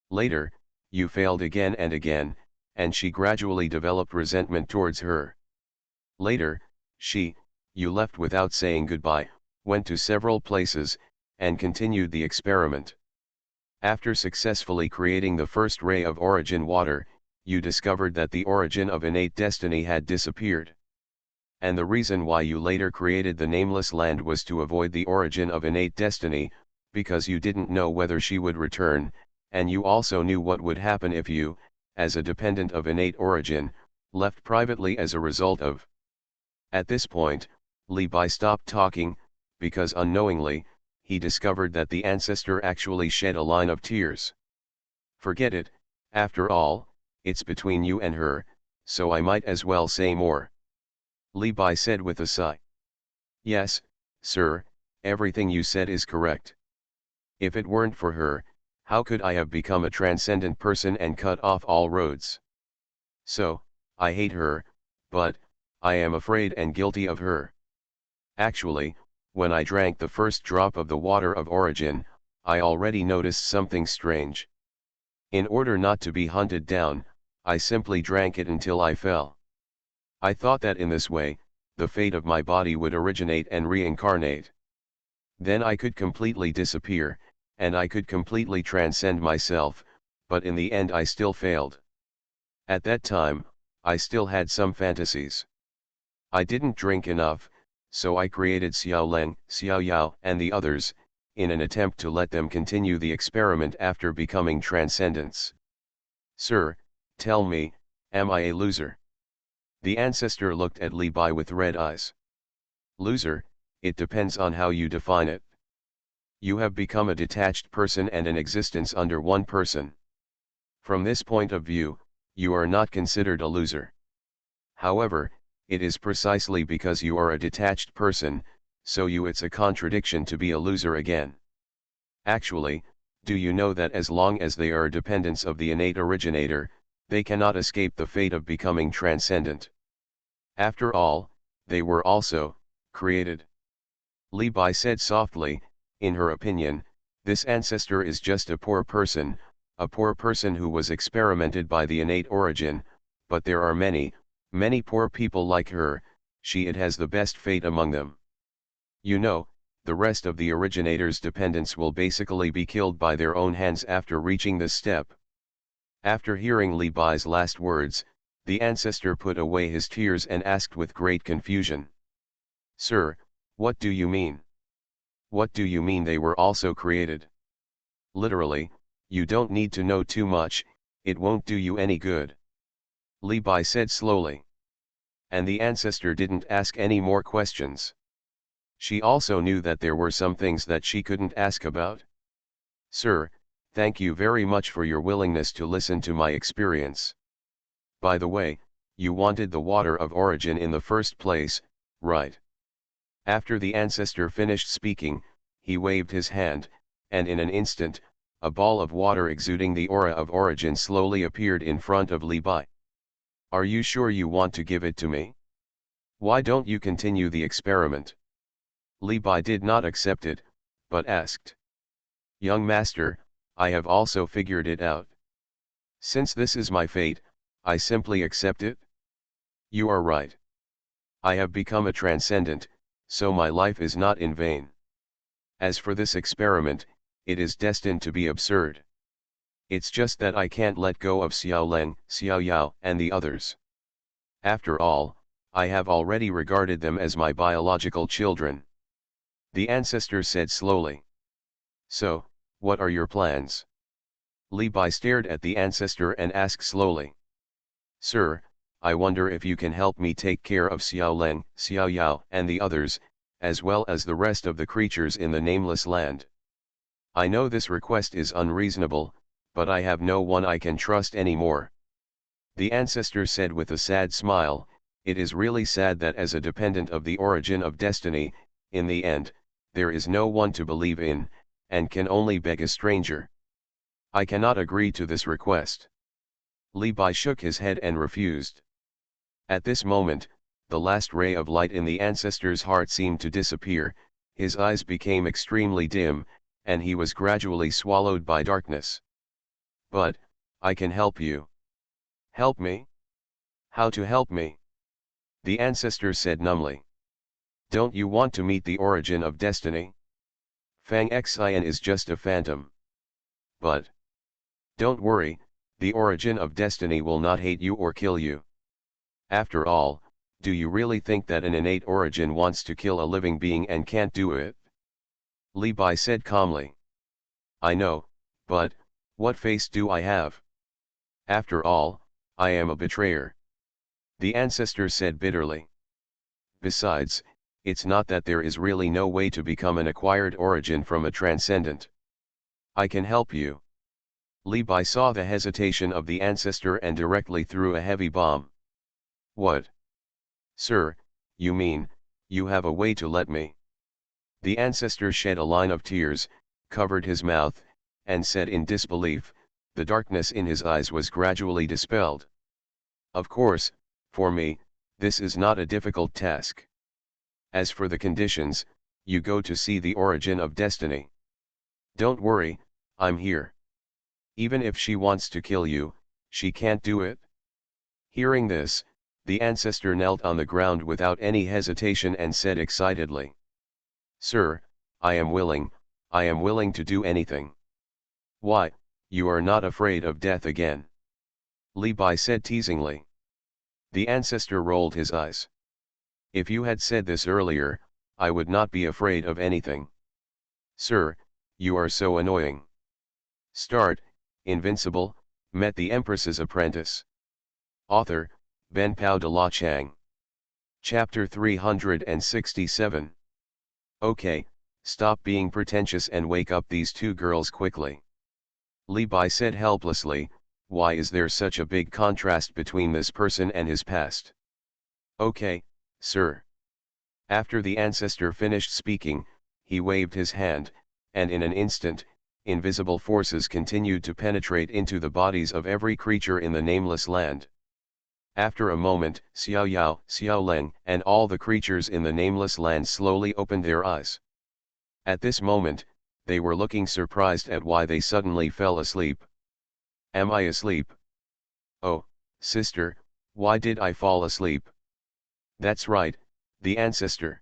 Later, you failed again and again, and she gradually developed resentment towards her. Later, you left without saying goodbye, went to several places, and continued the experiment. After successfully creating the first ray of origin water, you discovered that the origin of innate destiny had disappeared. And the reason why you later created the nameless land was to avoid the origin of innate destiny, because you didn't know whether she would return, and you also knew what would happen if you, as a dependent of innate origin, left privately as a result of. At this point, Li Bai stopped talking, because unknowingly, he discovered that the ancestor actually shed a line of tears. Forget it, after all, it's between you and her, so I might as well say more. Li Bai said with a sigh. Yes, sir, everything you said is correct. If it weren't for her, how could I have become a transcendent person and cut off all roads? So, I hate her, but, I am afraid and guilty of her. Actually, when I drank the first drop of the water of origin, I already noticed something strange. In order not to be hunted down, I simply drank it until I fell. I thought that in this way, the fate of my body would originate and reincarnate. Then I could completely disappear, and I could completely transcend myself, but in the end I still failed. At that time, I still had some fantasies. I didn't drink enough, so I created Xiao Leng, Xiao Yao and the others, in an attempt to let them continue the experiment after becoming transcendents. Sir, tell me, am I a loser? The ancestor looked at Li Bai with red eyes. Loser, it depends on how you define it. You have become a detached person and an existence under one person. From this point of view, you are not considered a loser. However, it is precisely because you are a detached person, so it's a contradiction to be a loser again. Actually, do you know that as long as they are dependents of the innate originator, they cannot escape the fate of becoming transcendent? After all, they were also created. Li Bai said softly, in her opinion, this ancestor is just a poor person who was experimented by the innate origin, but there are many poor people like her, it has the best fate among them. You know, the rest of the originator's dependents will basically be killed by their own hands after reaching this step. After hearing Li Bai's last words, the ancestor put away his tears and asked with great confusion. Sir, what do you mean? What do you mean they were also created? Literally, you don't need to know too much, it won't do you any good. Li Bai said slowly. And the ancestor didn't ask any more questions. She also knew that there were some things that she couldn't ask about. Sir, thank you very much for your willingness to listen to my experience. By the way, you wanted the water of origin in the first place, right? After the ancestor finished speaking, he waved his hand, and in an instant, a ball of water exuding the aura of origin slowly appeared in front of Li Bai. Are you sure you want to give it to me? Why don't you continue the experiment? Li Bai did not accept it, but asked. Young master, I have also figured it out. Since this is my fate, I simply accept it? You are right. I have become a transcendent, so my life is not in vain. As for this experiment, it is destined to be absurd. It's just that I can't let go of Xiao Leng, Xiao Yao, and the others. After all, I have already regarded them as my biological children. The ancestor said slowly. So, what are your plans? Li Bai stared at the ancestor and asked slowly. Sir, I wonder if you can help me take care of Xiao Leng, Xiao Yao, and the others, as well as the rest of the creatures in the nameless land. I know this request is unreasonable, but I have no one I can trust anymore. The ancestor said with a sad smile, it is really sad that as a dependent of the origin of destiny, in the end, there is no one to believe in, and can only beg a stranger. I cannot agree to this request. Li Bai shook his head and refused. At this moment, the last ray of light in the ancestor's heart seemed to disappear, his eyes became extremely dim, and he was gradually swallowed by darkness. But, I can help you. Help me? How to help me? The ancestor said numbly. Don't you want to meet the origin of destiny? Fang Xian is just a phantom. But, don't worry, the origin of destiny will not hate you or kill you. After all, do you really think that an innate origin wants to kill a living being and can't do it? Li Bai said calmly. I know, but, what face do I have? After all, I am a betrayer. The ancestor said bitterly. Besides, it's not that there is really no way to become an acquired origin from a transcendent. I can help you. Li Bai saw the hesitation of the ancestor and directly threw a heavy bomb. What? Sir, you mean, you have a way to let me? The ancestor shed a line of tears, covered his mouth, and said in disbelief, the darkness in his eyes was gradually dispelled. Of course, for me, this is not a difficult task. As for the conditions, you go to see the origin of destiny. Don't worry, I'm here. Even if she wants to kill you, she can't do it. Hearing this, the ancestor knelt on the ground without any hesitation and said excitedly. Sir, I am willing to do anything. Why, you are not afraid of death again? Li Bai said teasingly. The ancestor rolled his eyes. If you had said this earlier, I would not be afraid of anything. Sir, you are so annoying. Start, Invincible, met the Empress's apprentice. Author, Ben Pao de la Chang. Chapter 367. Okay, stop being pretentious and wake up these two girls quickly. Li Bai said helplessly, why is there such a big contrast between this person and his past? Okay, sir. After the ancestor finished speaking, he waved his hand, and in an instant, invisible forces continued to penetrate into the bodies of every creature in the nameless land. After a moment, Xiao Yao, Xiao Leng, and all the creatures in the nameless land slowly opened their eyes. At this moment, they were looking surprised at why they suddenly fell asleep. Am I asleep? Oh, sister, why did I fall asleep? That's right, the ancestor.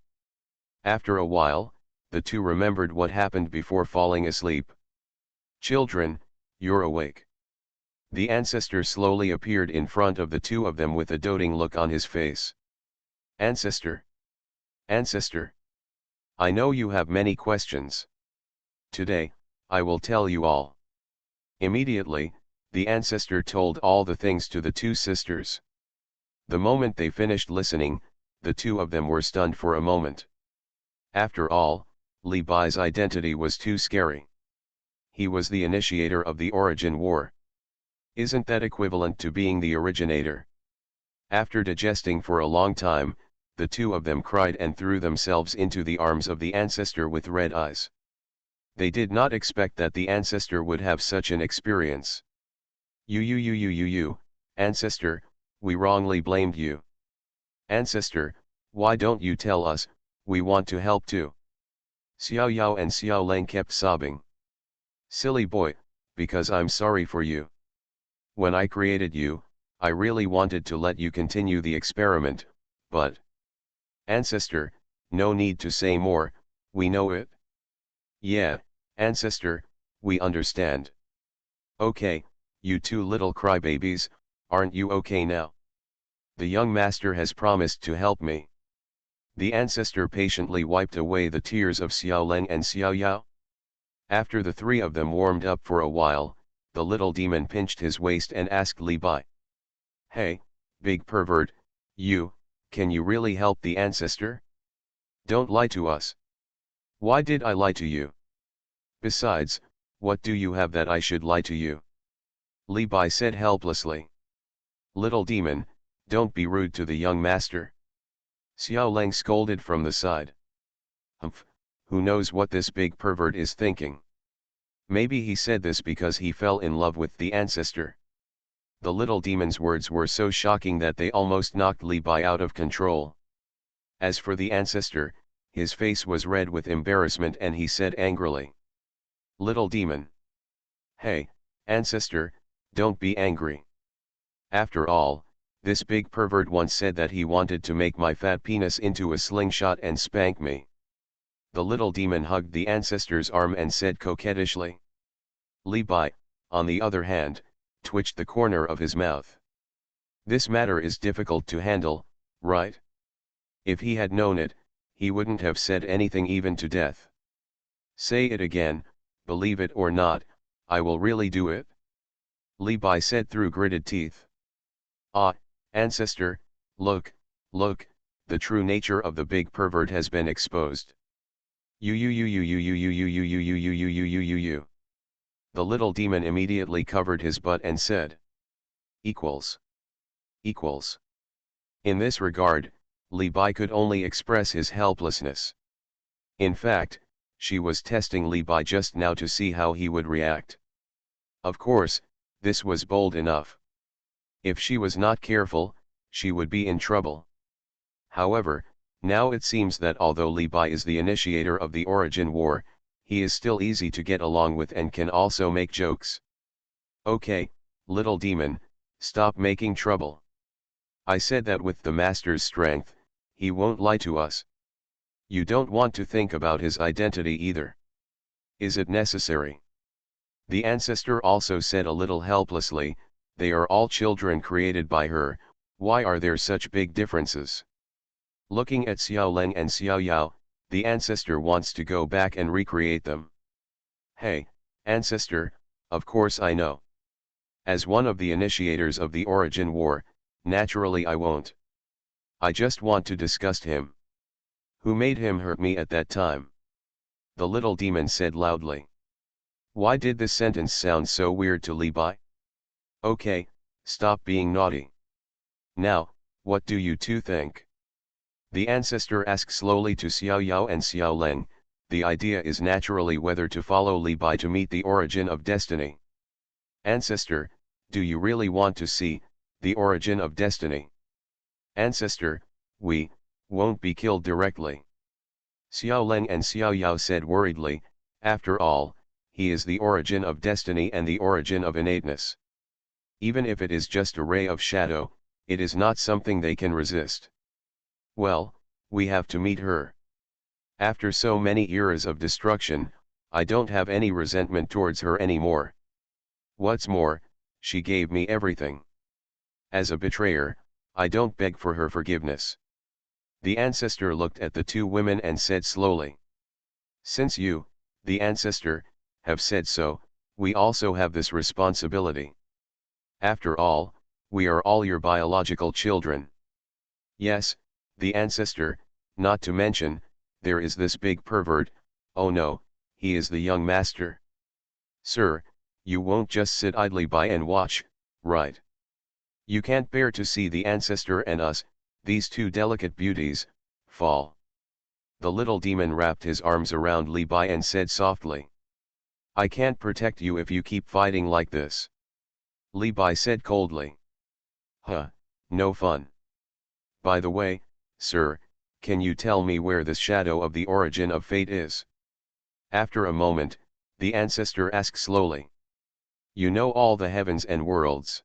After a while, the two remembered what happened before falling asleep. Children, you're awake. The ancestor slowly appeared in front of the two of them with a doting look on his face. Ancestor. Ancestor. I know you have many questions. Today, I will tell you all. Immediately, the ancestor told all the things to the two sisters. The moment they finished listening, the two of them were stunned for a moment. After all, Li Bai's identity was too scary. He was the initiator of the origin war. Isn't that equivalent to being the originator? After digesting for a long time, the two of them cried and threw themselves into the arms of the ancestor with red eyes. They did not expect that the ancestor would have such an experience. You, ancestor, we wrongly blamed you. Ancestor, why don't you tell us, we want to help too. Xiao Yao and Xiao Leng kept sobbing. Silly boy, because I'm sorry for you. When I created you, I really wanted to let you continue the experiment, but... Ancestor, no need to say more, we know it. Yeah, ancestor, we understand. Okay, you two little crybabies, aren't you okay now? The young master has promised to help me. The ancestor patiently wiped away the tears of Xiao Leng and Xiao Yao. After the three of them warmed up for a while, the little demon pinched his waist and asked Li Bai. Hey, big pervert, can you really help the ancestor? Don't lie to us. Why did I lie to you? Besides, what do you have that I should lie to you? Li Bai said helplessly. Little demon, don't be rude to the young master. Xiao Leng scolded from the side. Humph, who knows what this big pervert is thinking? Maybe he said this because he fell in love with the ancestor. The little demon's words were so shocking that they almost knocked Li Bai out of control. As for the ancestor, his face was red with embarrassment and he said angrily. Little demon. Hey, ancestor, don't be angry. After all, this big pervert once said that he wanted to make my fat penis into a slingshot and spank me. The little demon hugged the ancestor's arm and said coquettishly. Li Bai, on the other hand, twitched the corner of his mouth. This matter is difficult to handle, right? If he had known it, he wouldn't have said anything even to death. Say it again, believe it or not, I will really do it. Li Bai said through gritted teeth. Ah, ancestor, look, the true nature of the big pervert has been exposed. You. The little demon immediately covered his butt and said. Equals. In this regard, Li Bai could only express his helplessness. In fact, she was testing Li Bai just now to see how he would react. Of course, this was bold enough. If she was not careful, she would be in trouble. However, now it seems that although Li Bai is the initiator of the origin war, he is still easy to get along with and can also make jokes. Okay, little demon, stop making trouble. I said that with the master's strength, he won't lie to us. You don't want to think about his identity either. Is it necessary? The ancestor also said a little helplessly, they are all children created by her, why are there such big differences? Looking at Xiao Leng and Xiao Yao, the ancestor wants to go back and recreate them. Hey, ancestor, of course I know. As one of the initiators of the origin war, naturally I won't. I just want to disgust him. Who made him hurt me at that time? The little demon said loudly. Why did this sentence sound so weird to Li Bai? Okay, stop being naughty. Now, what do you two think? The ancestor asked slowly to Xiao Yao and Xiao Leng, the idea is naturally whether to follow Li Bai to meet the origin of destiny. Ancestor, do you really want to see the origin of destiny? Ancestor, we won't be killed directly. Xiao Leng and Xiao Yao said worriedly, after all, he is the origin of destiny and the origin of innateness. Even if it is just a ray of shadow, it is not something they can resist. Well, we have to meet her. After so many eras of destruction, I don't have any resentment towards her anymore. What's more, she gave me everything. As a betrayer, I don't beg for her forgiveness. The ancestor looked at the two women and said slowly. Since you, the ancestor, have said so, we also have this responsibility. After all, we are all your biological children. Yes, the ancestor, not to mention, there is this big pervert, oh no, he is the young master. Sir, you won't just sit idly by and watch, right? You can't bear to see the ancestor and us, these two delicate beauties, fall. The little demon wrapped his arms around Li Bai and said softly. I can't protect you if you keep fighting like this. Li Bai said coldly. Huh, no fun. By the way, sir, can you tell me where the shadow of the origin of fate is? After a moment, the ancestor asked slowly. You know all the heavens and worlds?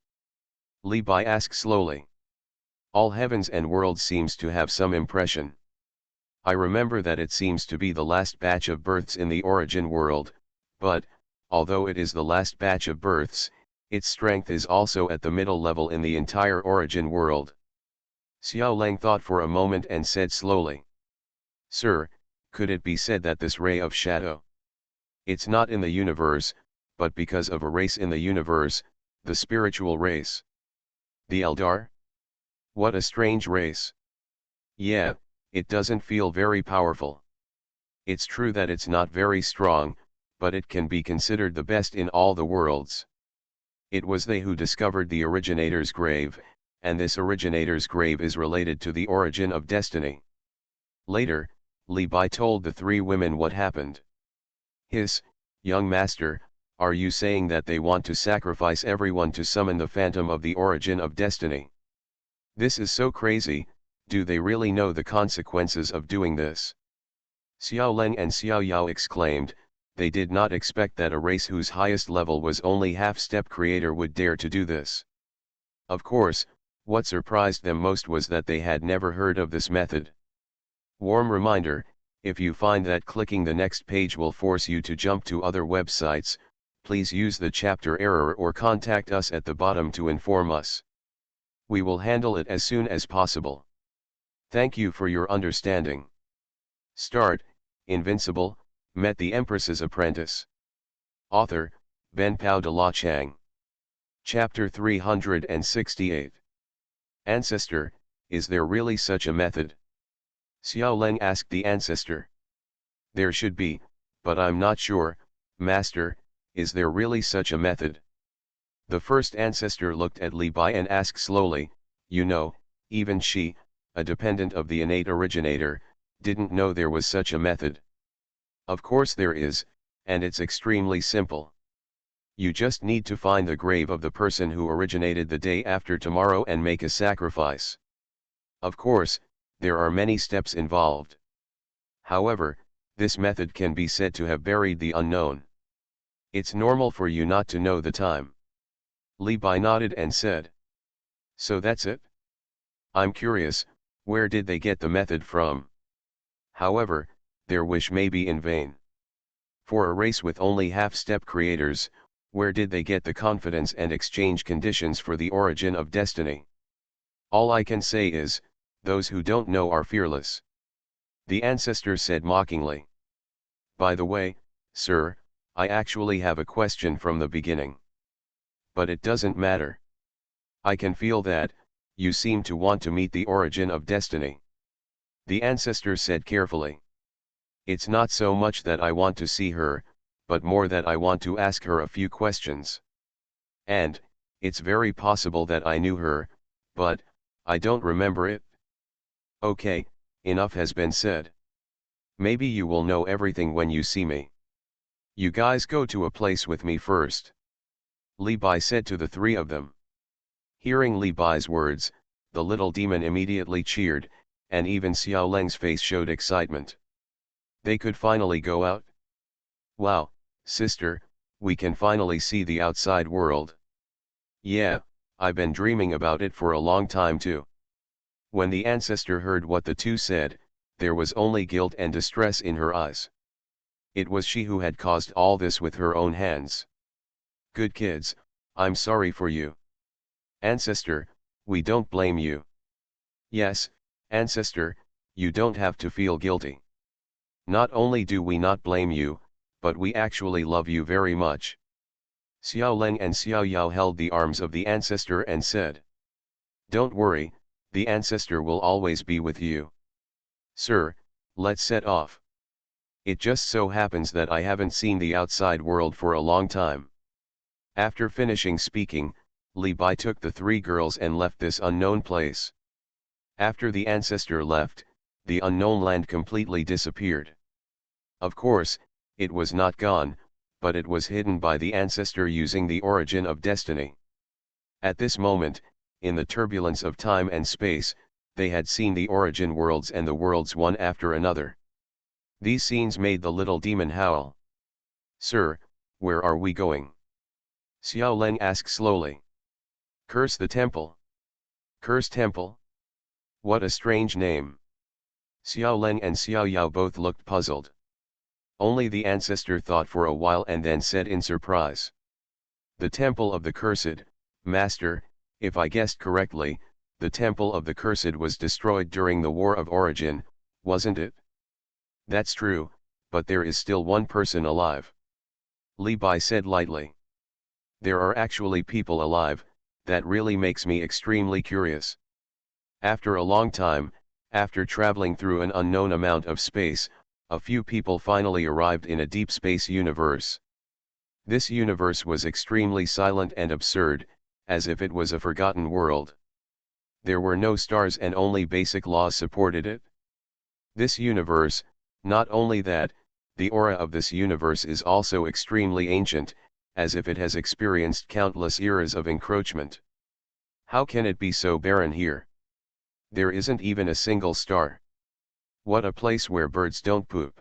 Li Bai asked slowly. All heavens and worlds seems to have some impression. I remember that it seems to be the last batch of births in the origin world, but, although it is the last batch of births, its strength is also at the middle level in the entire origin world. Xiao Leng thought for a moment and said slowly. Sir, could it be said that this ray of shadow? It's not in the universe, but because of a race in the universe, the spiritual race. The Eldar? What a strange race. Yeah, it doesn't feel very powerful. It's true that it's not very strong, but it can be considered the best in all the worlds. It was they who discovered the originator's grave, and this originator's grave is related to the origin of destiny. Later, Li Bai told the three women what happened. Young master, are you saying that they want to sacrifice everyone to summon the phantom of the origin of destiny? This is so crazy, do they really know the consequences of doing this? Xiao Leng and Xiao Yao exclaimed, they did not expect that a race whose highest level was only half-step creator would dare to do this. Of course, what surprised them most was that they had never heard of this method. Warm reminder, if you find that clicking the next page will force you to jump to other websites, please use the chapter error or contact us at the bottom to inform us. We will handle it as soon as possible. Thank you for your understanding. Start, Invincible, met the Empress's apprentice. Author, Ben Pao de la Chang. Chapter 368. Ancestor, is there really such a method? Xiao Leng asked the ancestor. There should be, but I'm not sure, master, is there really such a method? The first ancestor looked at Li Bai and asked slowly, you know, even she, a dependent of the innate originator, didn't know there was such a method. Of course there is, and it's extremely simple. You just need to find the grave of the person who originated the day after tomorrow and make a sacrifice. Of course, there are many steps involved. However, this method can be said to have buried the unknown. It's normal for you not to know the time. Li Bai nodded and said. So that's it? I'm curious, where did they get the method from? However, their wish may be in vain. For a race with only half-step creators, where did they get the confidence and exchange conditions for the origin of destiny? All I can say is, those who don't know are fearless. The ancestor said mockingly. By the way, sir, I actually have a question from the beginning. But it doesn't matter. I can feel that, you seem to want to meet the origin of destiny. The ancestor said carefully. It's not so much that I want to see her, but more that I want to ask her a few questions. And, it's very possible that I knew her, but, I don't remember it. Okay, enough has been said. Maybe you will know everything when you see me. You guys go to a place with me first. Li Bai said to the three of them. Hearing Li Bai's words, the little demon immediately cheered, and even Xiao Leng's face showed excitement. They could finally go out. Wow, sister, we can finally see the outside world. Yeah, I've been dreaming about it for a long time too. When the ancestor heard what the two said, there was only guilt and distress in her eyes. It was she who had caused all this with her own hands. Good kids, I'm sorry for you. Ancestor, we don't blame you. Yes, ancestor, you don't have to feel guilty. Not only do we not blame you, but we actually love you very much. Xiao Leng and Xiao Yao held the arms of the ancestor and said. Don't worry, the ancestor will always be with you. Sir, Let's set off. It just so happens that I haven't seen the outside world for a long time. After finishing speaking, Li Bai took the three girls and left this unknown place. After the ancestor left, the unknown land completely disappeared. Of course, it was not gone, but it was hidden by the ancestor using the origin of destiny. At this moment, in the turbulence of time and space, they had seen the origin worlds and the worlds one after another. These scenes made the little demon howl. "Sir, where are we going?" Xiaoleng asked slowly. "Curse the temple." "Curse temple? What a strange name." Xiaoleng and Xiaoyao both looked puzzled. Only the ancestor thought for a while and then said in surprise. "The temple of the cursed, master, if I guessed correctly, the temple of the cursed was destroyed during the War of Origin, wasn't it?" "That's true, but there is still one person alive," Li Bai said lightly. "There are actually people alive, that really makes me extremely curious." After a long time, after traveling through an unknown amount of space, a few people finally arrived in a deep space universe. This universe was extremely silent and absurd, as if it was a forgotten world. There were no stars and only basic laws supported it. This universe, not only that, the aura of this universe is also extremely ancient, as if it has experienced countless eras of encroachment. How can it be so barren here? There isn't even a single star. What a place where birds don't poop.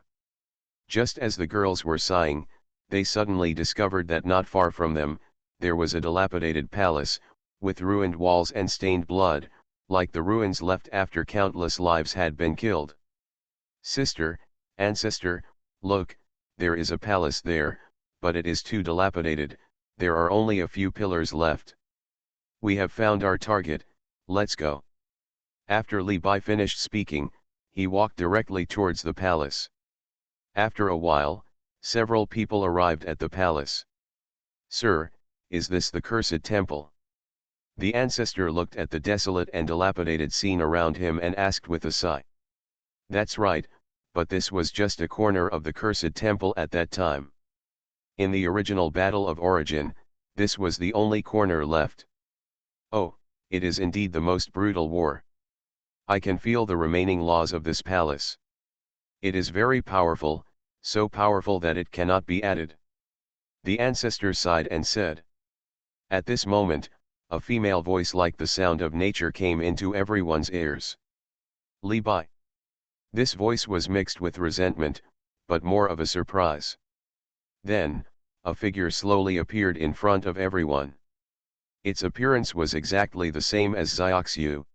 Just as the girls were sighing, they suddenly discovered that not far from them, there was a dilapidated palace, with ruined walls and stained blood, like the ruins left after countless lives had been killed. "Sister, ancestor, look, there is a palace there, but it is too dilapidated, there are only a few pillars left. We have found our target, let's go." After Li Bai finished speaking, he walked directly towards the palace. After a while, several people arrived at the palace. "Sir, is this the cursed temple?" The ancestor looked at the desolate and dilapidated scene around him and asked with a sigh. "That's right, but this was just a corner of the cursed temple at that time. In the original Battle of Origin, this was the only corner left. Oh, it is indeed the most brutal war. I can feel the remaining laws of this palace. It is very powerful, so powerful that it cannot be added." The ancestor sighed and said. At this moment, a female voice like the sound of nature came into everyone's ears. "Li Bai." This voice was mixed with resentment, but more of a surprise. Then, a figure slowly appeared in front of everyone. Its appearance was exactly the same as Xiaoxiu.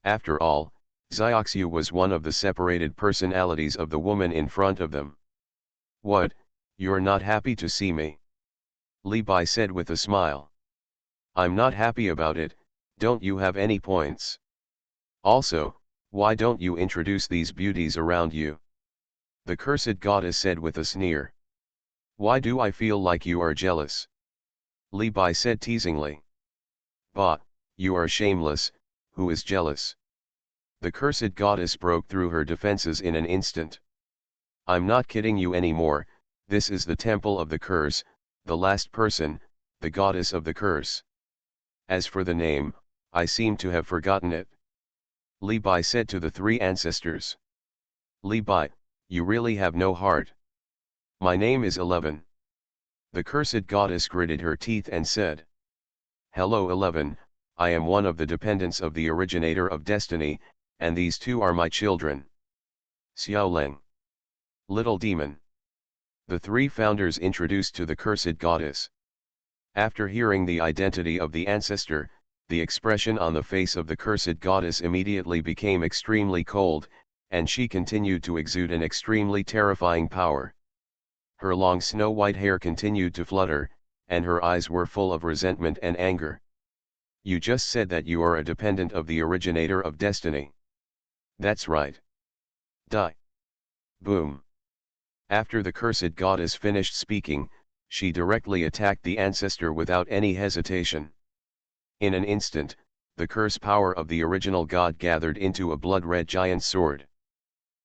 After all, Xiaoxiu was one of the separated personalities of the woman in front of them. "What, you're not happy to see me?" Li Bai said with a smile. "I'm not happy about it, don't you have any points? Also, why don't you introduce these beauties around you?" The cursed goddess said with a sneer. "Why do I feel like you are jealous?" Li Bai said teasingly. "Bah, you are shameless, who is jealous?" The cursed goddess broke through her defenses in an instant. "I'm not kidding you anymore, this is the temple of the curse, the last person, the goddess of the curse. As for the name, I seem to have forgotten it." Li Bai said to the three ancestors. "Li Bai, you really have no heart." "My name is 11. The cursed goddess gritted her teeth and said. "Hello 11, I am one of the dependents of the originator of destiny, and these two are my children. Xiaoleng. Little demon." The three founders introduced to the cursed goddess. After hearing the identity of the ancestor, the expression on the face of the cursed goddess immediately became extremely cold, and she continued to exude an extremely terrifying power. Her long snow-white hair continued to flutter, and her eyes were full of resentment and anger. "You just said that you are a dependent of the originator of destiny." "That's right. Die." Boom. After the cursed goddess finished speaking, she directly attacked the ancestor without any hesitation. In an instant, the curse power of the original god gathered into a blood-red giant sword.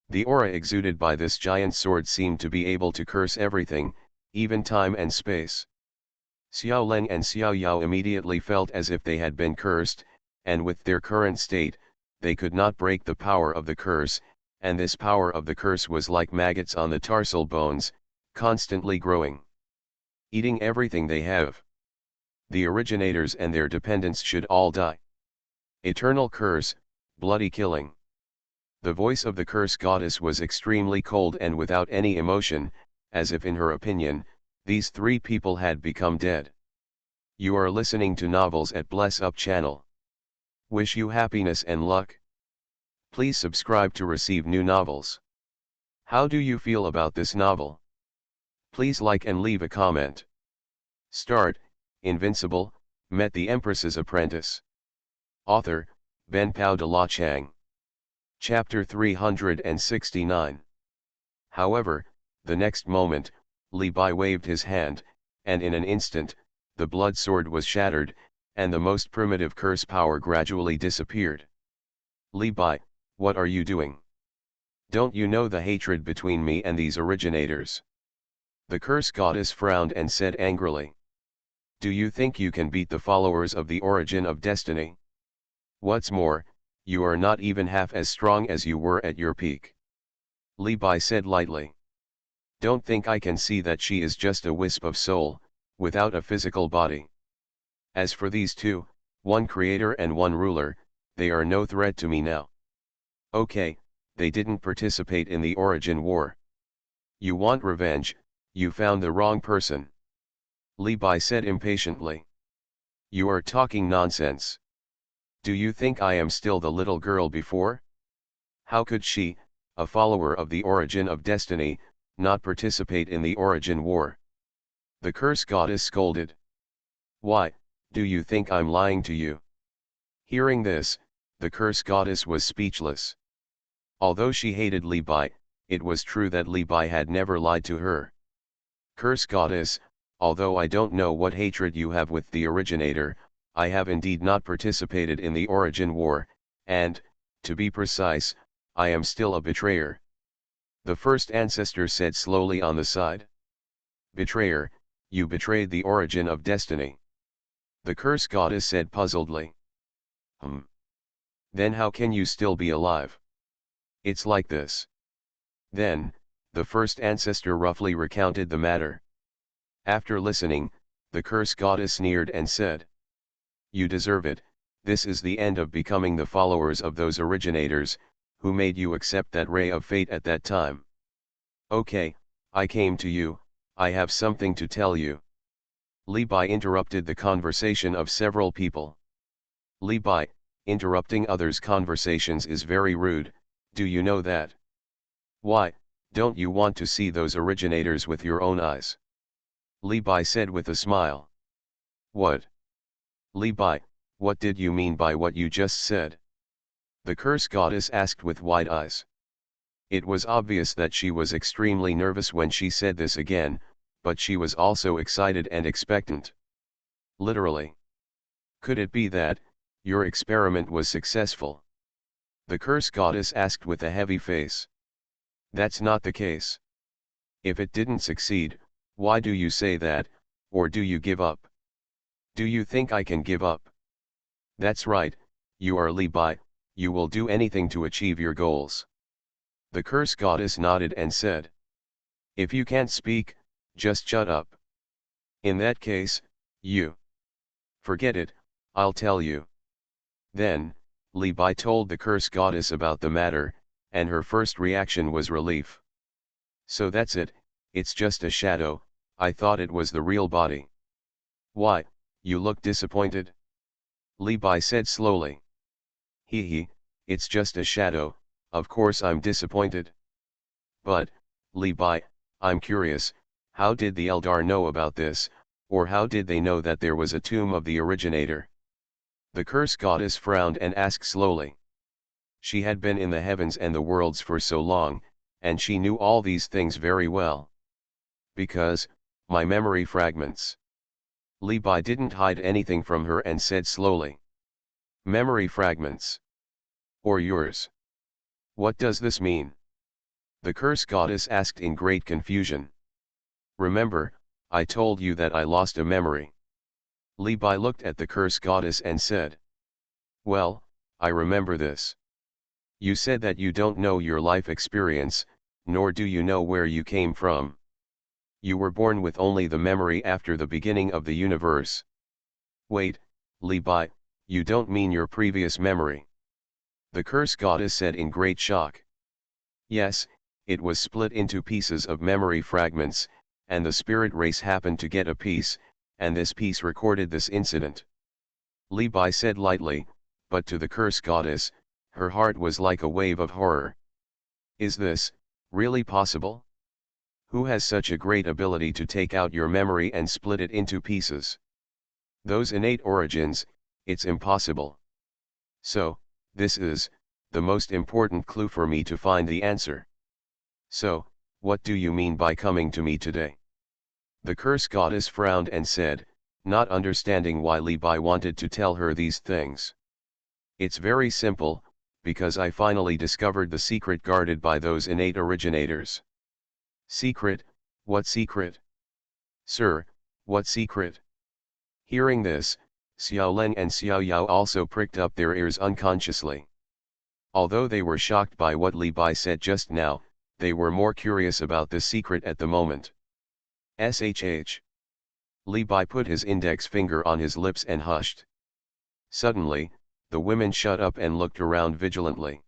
The aura exuded by this giant sword seemed to be able to curse everything, even time and space. Xiao Leng and Xiao Yao immediately felt as if they had been cursed, and with their current state, they could not break the power of the curse, and this power of the curse was like maggots on the tarsal bones, constantly growing, eating everything they have. The originators and their dependents should all die. Eternal curse, bloody killing. The voice of the curse goddess was extremely cold and without any emotion, as if in her opinion, these three people had become dead. You are listening to Novels at Bless Up channel. Wish you happiness and luck. Please subscribe to receive new novels. How do you feel about this novel? Please like and leave a comment. Start, Invincible, met the Empress's apprentice. Author, Ben Pao de la Chang. Chapter 369. However, the next moment, Li Bai waved his hand, and in an instant, the blood sword was shattered, and the most primitive curse power gradually disappeared. Li Bai, what are you doing? Don't you know the hatred between me and these originators? The curse goddess frowned and said angrily. Do you think you can beat the followers of the origin of destiny? What's more, you are not even half as strong as you were at your peak. Li Bai said lightly. Don't think I can see that she is just a wisp of soul, without a physical body. As for these two, one creator and one ruler, they are no threat to me now. Okay, they didn't participate in the origin war. You want revenge, you found the wrong person. Li Bai said impatiently. You are talking nonsense. Do you think I am still the little girl before? How could she, a follower of the origin of destiny, not participate in the origin war? The curse goddess scolded. Why, do you think I'm lying to you? Hearing this, the curse goddess was speechless. Although she hated Li Bai, it was true that Li Bai had never lied to her. Curse goddess, although I don't know what hatred you have with the originator, I have indeed not participated in the origin war, and, to be precise, I am still a betrayer. The first ancestor said slowly on the side. Betrayer, you betrayed the origin of destiny. The curse goddess said puzzledly. Then how can you still be alive? It's like this. Then, the first ancestor roughly recounted the matter. After listening, the curse goddess sneered and said. You deserve it, this is the end of becoming the followers of those originators, who made you accept that ray of fate at that time. Okay, I came to you, I have something to tell you. Li Bai interrupted the conversation of several people. Li Bai, interrupting others' conversations is very rude, do you know that? Why, don't you want to see those originators with your own eyes? Li Bai said with a smile. What? Li Bai, what did you mean by what you just said? The curse goddess asked with wide eyes. It was obvious that she was extremely nervous when she said this again, but she was also excited and expectant. Literally. Could it be that, your experiment was successful? The curse goddess asked with a heavy face. That's not the case. If it didn't succeed, why do you say that, or do you give up? Do you think I can give up? That's right, you are Li Bai, you will do anything to achieve your goals. The curse goddess nodded and said. If you can't speak, just shut up. In that case, you. Forget it, I'll tell you. Then, Li Bai told the curse goddess about the matter, and her first reaction was relief. So that's it, it's just a shadow, I thought it was the real body. Why, you look disappointed? Li Bai said slowly. Hee, it's just a shadow, of course I'm disappointed. But, Li Bai, I'm curious, how did the Eldar know about this, or how did they know that there was a tomb of the originator? The curse goddess frowned and asked slowly. She had been in the heavens and the worlds for so long, and she knew all these things very well. Because, my memory fragments. Li Bai didn't hide anything from her and said slowly. Memory fragments. Or yours. What does this mean? The curse goddess asked in great confusion. Remember, I told you that I lost a memory. Li Bai looked at the curse goddess and said. Well, I remember this. You said that you don't know your life experience, nor do you know where you came from. You were born with only the memory after the beginning of the universe. Wait, Li Bai, you don't mean your previous memory? The curse goddess said in great shock. Yes, it was split into pieces of memory fragments, and the spirit race happened to get a piece, and this piece recorded this incident. Li Bai said lightly, but to the curse goddess, her heart was like a wave of horror. Is this really possible? Who has such a great ability to take out your memory and split it into pieces? Those innate origins, it's impossible. So, this is the most important clue for me to find the answer. So, what do you mean by coming to me today? The curse goddess frowned and said, not understanding why Li Bai wanted to tell her these things. It's very simple, because I finally discovered the secret guarded by those innate originators. Secret? What secret? Sir, what secret? Hearing this, Xiao Len and Xiao Yao also pricked up their ears unconsciously. Although they were shocked by what Li Bai said just now, they were more curious about the secret at the moment. SHH. Li Bai put his index finger on his lips and hushed. Suddenly, the women shut up and looked around vigilantly.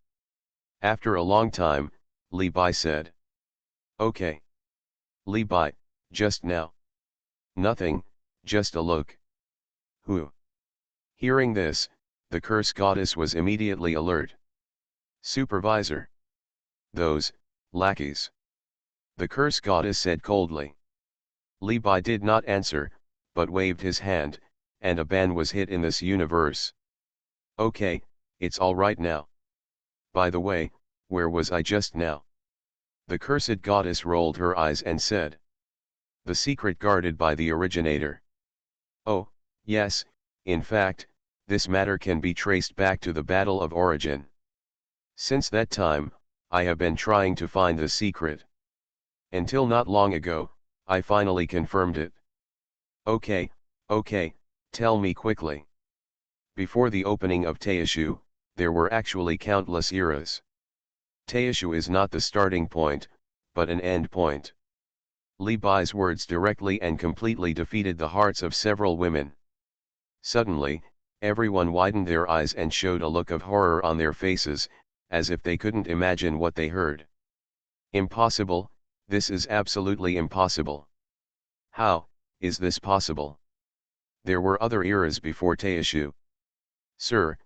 After a long time, Li Bai said. Okay. Li Bai, just now. Nothing, just a look. Who? Hearing this, the curse goddess was immediately alert. Supervisor. Those lackeys. The curse goddess said coldly. Li Bai did not answer, but waved his hand, and a ban was hit in this universe. Okay, it's all right now. By the way, where was I just now? The cursed goddess rolled her eyes and said. The secret guarded by the originator. Oh, yes, in fact, this matter can be traced back to the Battle of Origin. Since that time, I have been trying to find the secret. Until not long ago, I finally confirmed it. Okay, tell me quickly. Before the opening of Teishu, there were actually countless eras. Teishu is not the starting point, but an end point. Li Bai's words directly and completely defeated the hearts of several women. Suddenly, everyone widened their eyes and showed a look of horror on their faces, as if they couldn't imagine what they heard. Impossible, this is absolutely impossible. How is this possible? There were other eras before Teishu. Sir,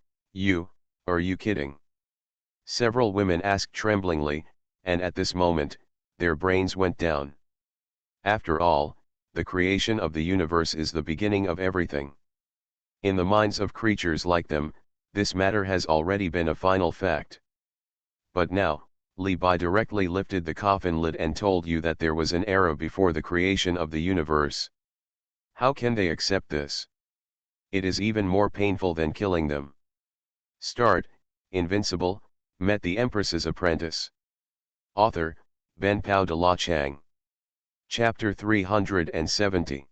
are you kidding? Several women asked tremblingly, and at this moment, their brains went down. After all, the creation of the universe is the beginning of everything. In the minds of creatures like them, this matter has already been a final fact. But now, Li Bai directly lifted the coffin lid and told you that there was an era before the creation of the universe. How can they accept this? It is even more painful than killing them. Start, Invincible, met the Empress's apprentice. Author, Benpao de la Chang. Chapter 370.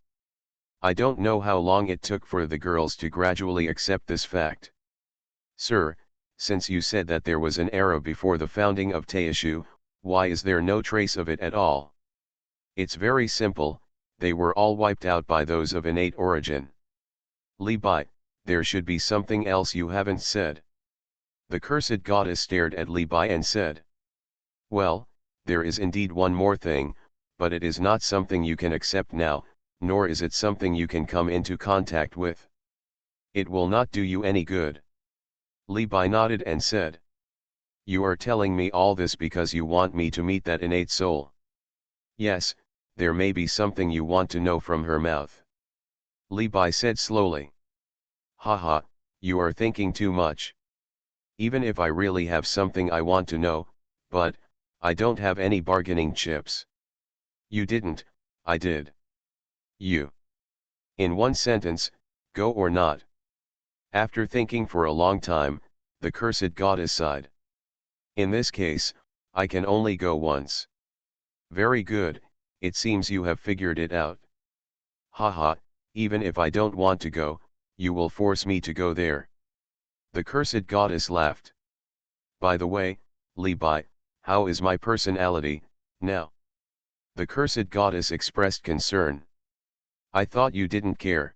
I don't know how long it took for the girls to gradually accept this fact. Sir, since you said that there was an era before the founding of Teishu, why is there no trace of it at all? It's very simple, they were all wiped out by those of innate origin. Li Bai, there should be something else you haven't said. The cursed goddess stared at Li Bai and said. Well, there is indeed one more thing, but it is not something you can accept now, nor is it something you can come into contact with. It will not do you any good. Li Bai nodded and said. You are telling me all this because you want me to meet that innate soul. Yes, there may be something you want to know from her mouth. Li Bai said slowly. Haha, you are thinking too much. Even if I really have something I want to know, but, I don't have any bargaining chips. You didn't, I did. You. In one sentence, go or not. After thinking for a long time, the cursed goddess sighed. In this case, I can only go once. Very good, it seems you have figured it out. Haha, even if I don't want to go, you will force me to go there. The cursed goddess laughed. By the way, Li Bai, how is my personality, now? The cursed goddess expressed concern. I thought you didn't care.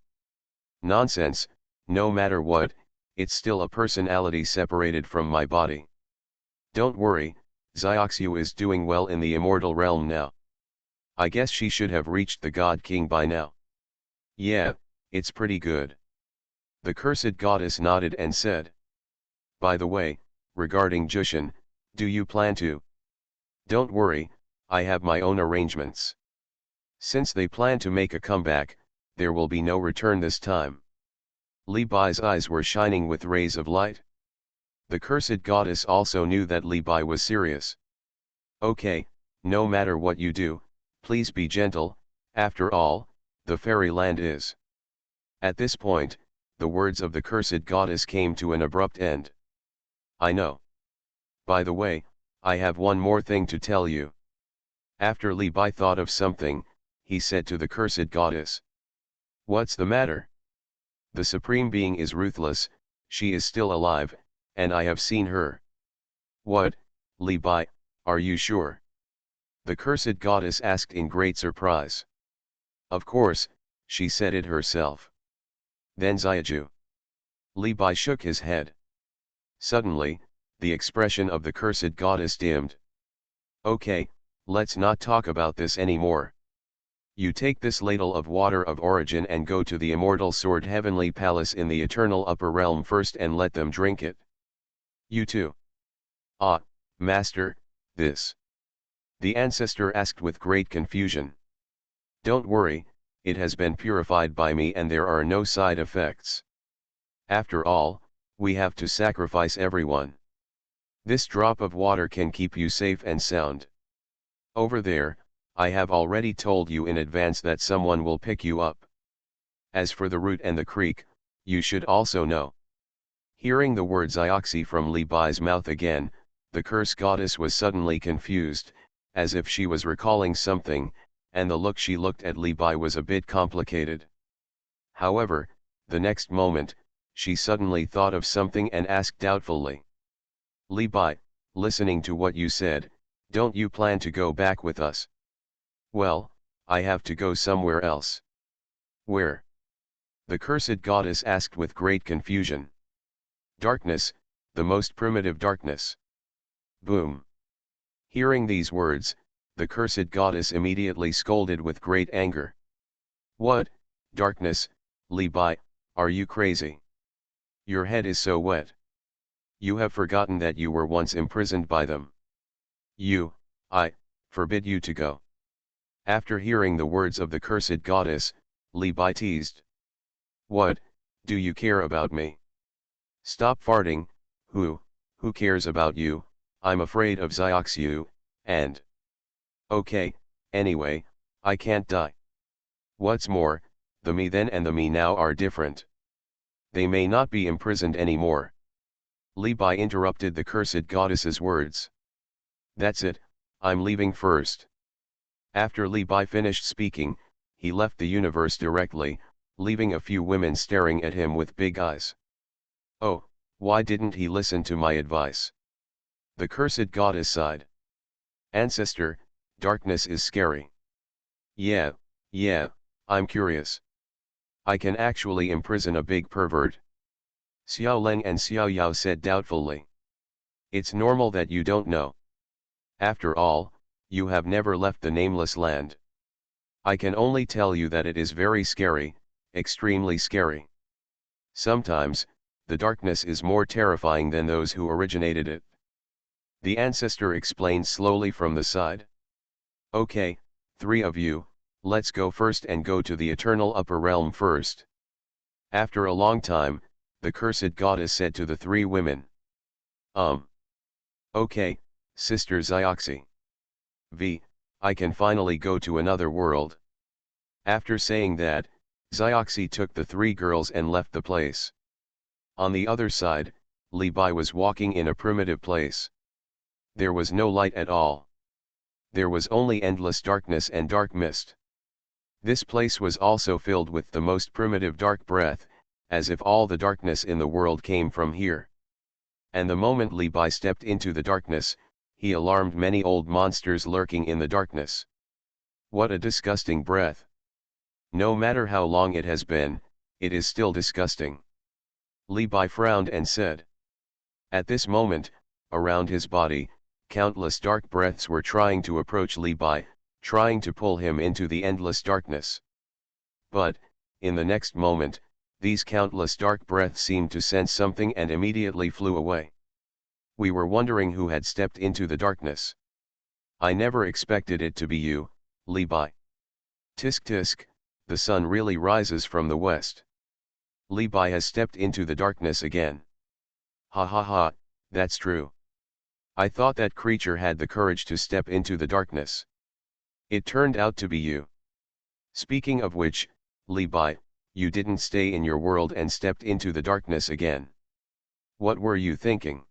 Nonsense, no matter what, it's still a personality separated from my body. Don't worry, Xiaoxiu is doing well in the immortal realm now. I guess she should have reached the God King by now. Yeah, it's pretty good. The cursed goddess nodded and said. By the way, regarding Jushin, do you plan to? Don't worry, I have my own arrangements. Since they plan to make a comeback, there will be no return this time. Li Bai's eyes were shining with rays of light. The cursed goddess also knew that Li Bai was serious. Okay, no matter what you do, please be gentle, after all, the fairyland is. At this point, the words of the cursed goddess came to an abrupt end. I know. By the way, I have one more thing to tell you. After Li Bai thought of something, he said to the cursed goddess. What's the matter? The Supreme Being is ruthless, she is still alive, and I have seen her. What, Li Bai, are you sure? The cursed goddess asked in great surprise. Of course, she said it herself. Then Xiaju. Li Bai shook his head. Suddenly, the expression of the cursed goddess dimmed. Okay, let's not talk about this anymore. You take this ladle of water of origin and go to the immortal sword heavenly palace in the eternal upper realm first and let them drink it. You too. Ah, master, this. The ancestor asked with great confusion. Don't worry, it has been purified by me and there are no side effects. After all, we have to sacrifice everyone. This drop of water can keep you safe and sound. Over there, I have already told you in advance that someone will pick you up. As for the root and the creek, you should also know. Hearing the word Xiaoxi from Li Bai's mouth again, the curse goddess was suddenly confused, as if she was recalling something, and the look she looked at Li Bai was a bit complicated. However, the next moment, she suddenly thought of something and asked doubtfully. Li Bai, listening to what you said, don't you plan to go back with us? Well, I have to go somewhere else. Where? The cursed goddess asked with great confusion. Darkness, the most primitive darkness. Boom. Hearing these words, the cursed goddess immediately scolded with great anger. What, darkness, Li Bai, are you crazy? Your head is so wet. You have forgotten that you were once imprisoned by them. I forbid you to go. After hearing the words of the cursed goddess, Li Bai teased. What, do you care about me? Stop farting, who cares about you, I'm afraid of Xiaoxiu, and... Okay, anyway, I can't die. What's more, the me then and the me now are different. They may not be imprisoned anymore. Li Bai interrupted the cursed goddess's words. That's it, I'm leaving first. After Li Bai finished speaking, he left the universe directly, leaving a few women staring at him with big eyes. Oh, why didn't he listen to my advice? The cursed goddess sighed. Ancestor, darkness is scary. Yeah, I'm curious. I can actually imprison a big pervert. Xiao Leng and Xiao Yao said doubtfully. It's normal that you don't know. After all, you have never left the nameless land. I can only tell you that it is very scary, extremely scary. Sometimes, the darkness is more terrifying than those who originated it. The ancestor explained slowly from the side. Okay, 3 of you, let's go first and go to the eternal upper realm first. After a long time, the cursed goddess said to the 3 women. Okay, Sister Xiaoxi. I can finally go to another world. After saying that, Xiaoxi took the 3 girls and left the place. On the other side, Li Bai was walking in a primitive place. There was no light at all. There was only endless darkness and dark mist. This place was also filled with the most primitive dark breath, as if all the darkness in the world came from here. And the moment Li Bai stepped into the darkness, he alarmed many old monsters lurking in the darkness. What a disgusting breath! No matter how long it has been, it is still disgusting. Li Bai frowned and said. At this moment, around his body, countless dark breaths were trying to approach Li Bai, trying to pull him into the endless darkness. But, in the next moment, these countless dark breaths seemed to sense something and immediately flew away. We were wondering who had stepped into the darkness. I never expected it to be you, Li Bai. Tisk tisk, the sun really rises from the west. Li Bai has stepped into the darkness again. Ha ha ha, that's true. I thought that creature had the courage to step into the darkness. It turned out to be you. Speaking of which, Li Bai, you didn't stay in your world and stepped into the darkness again. What were you thinking?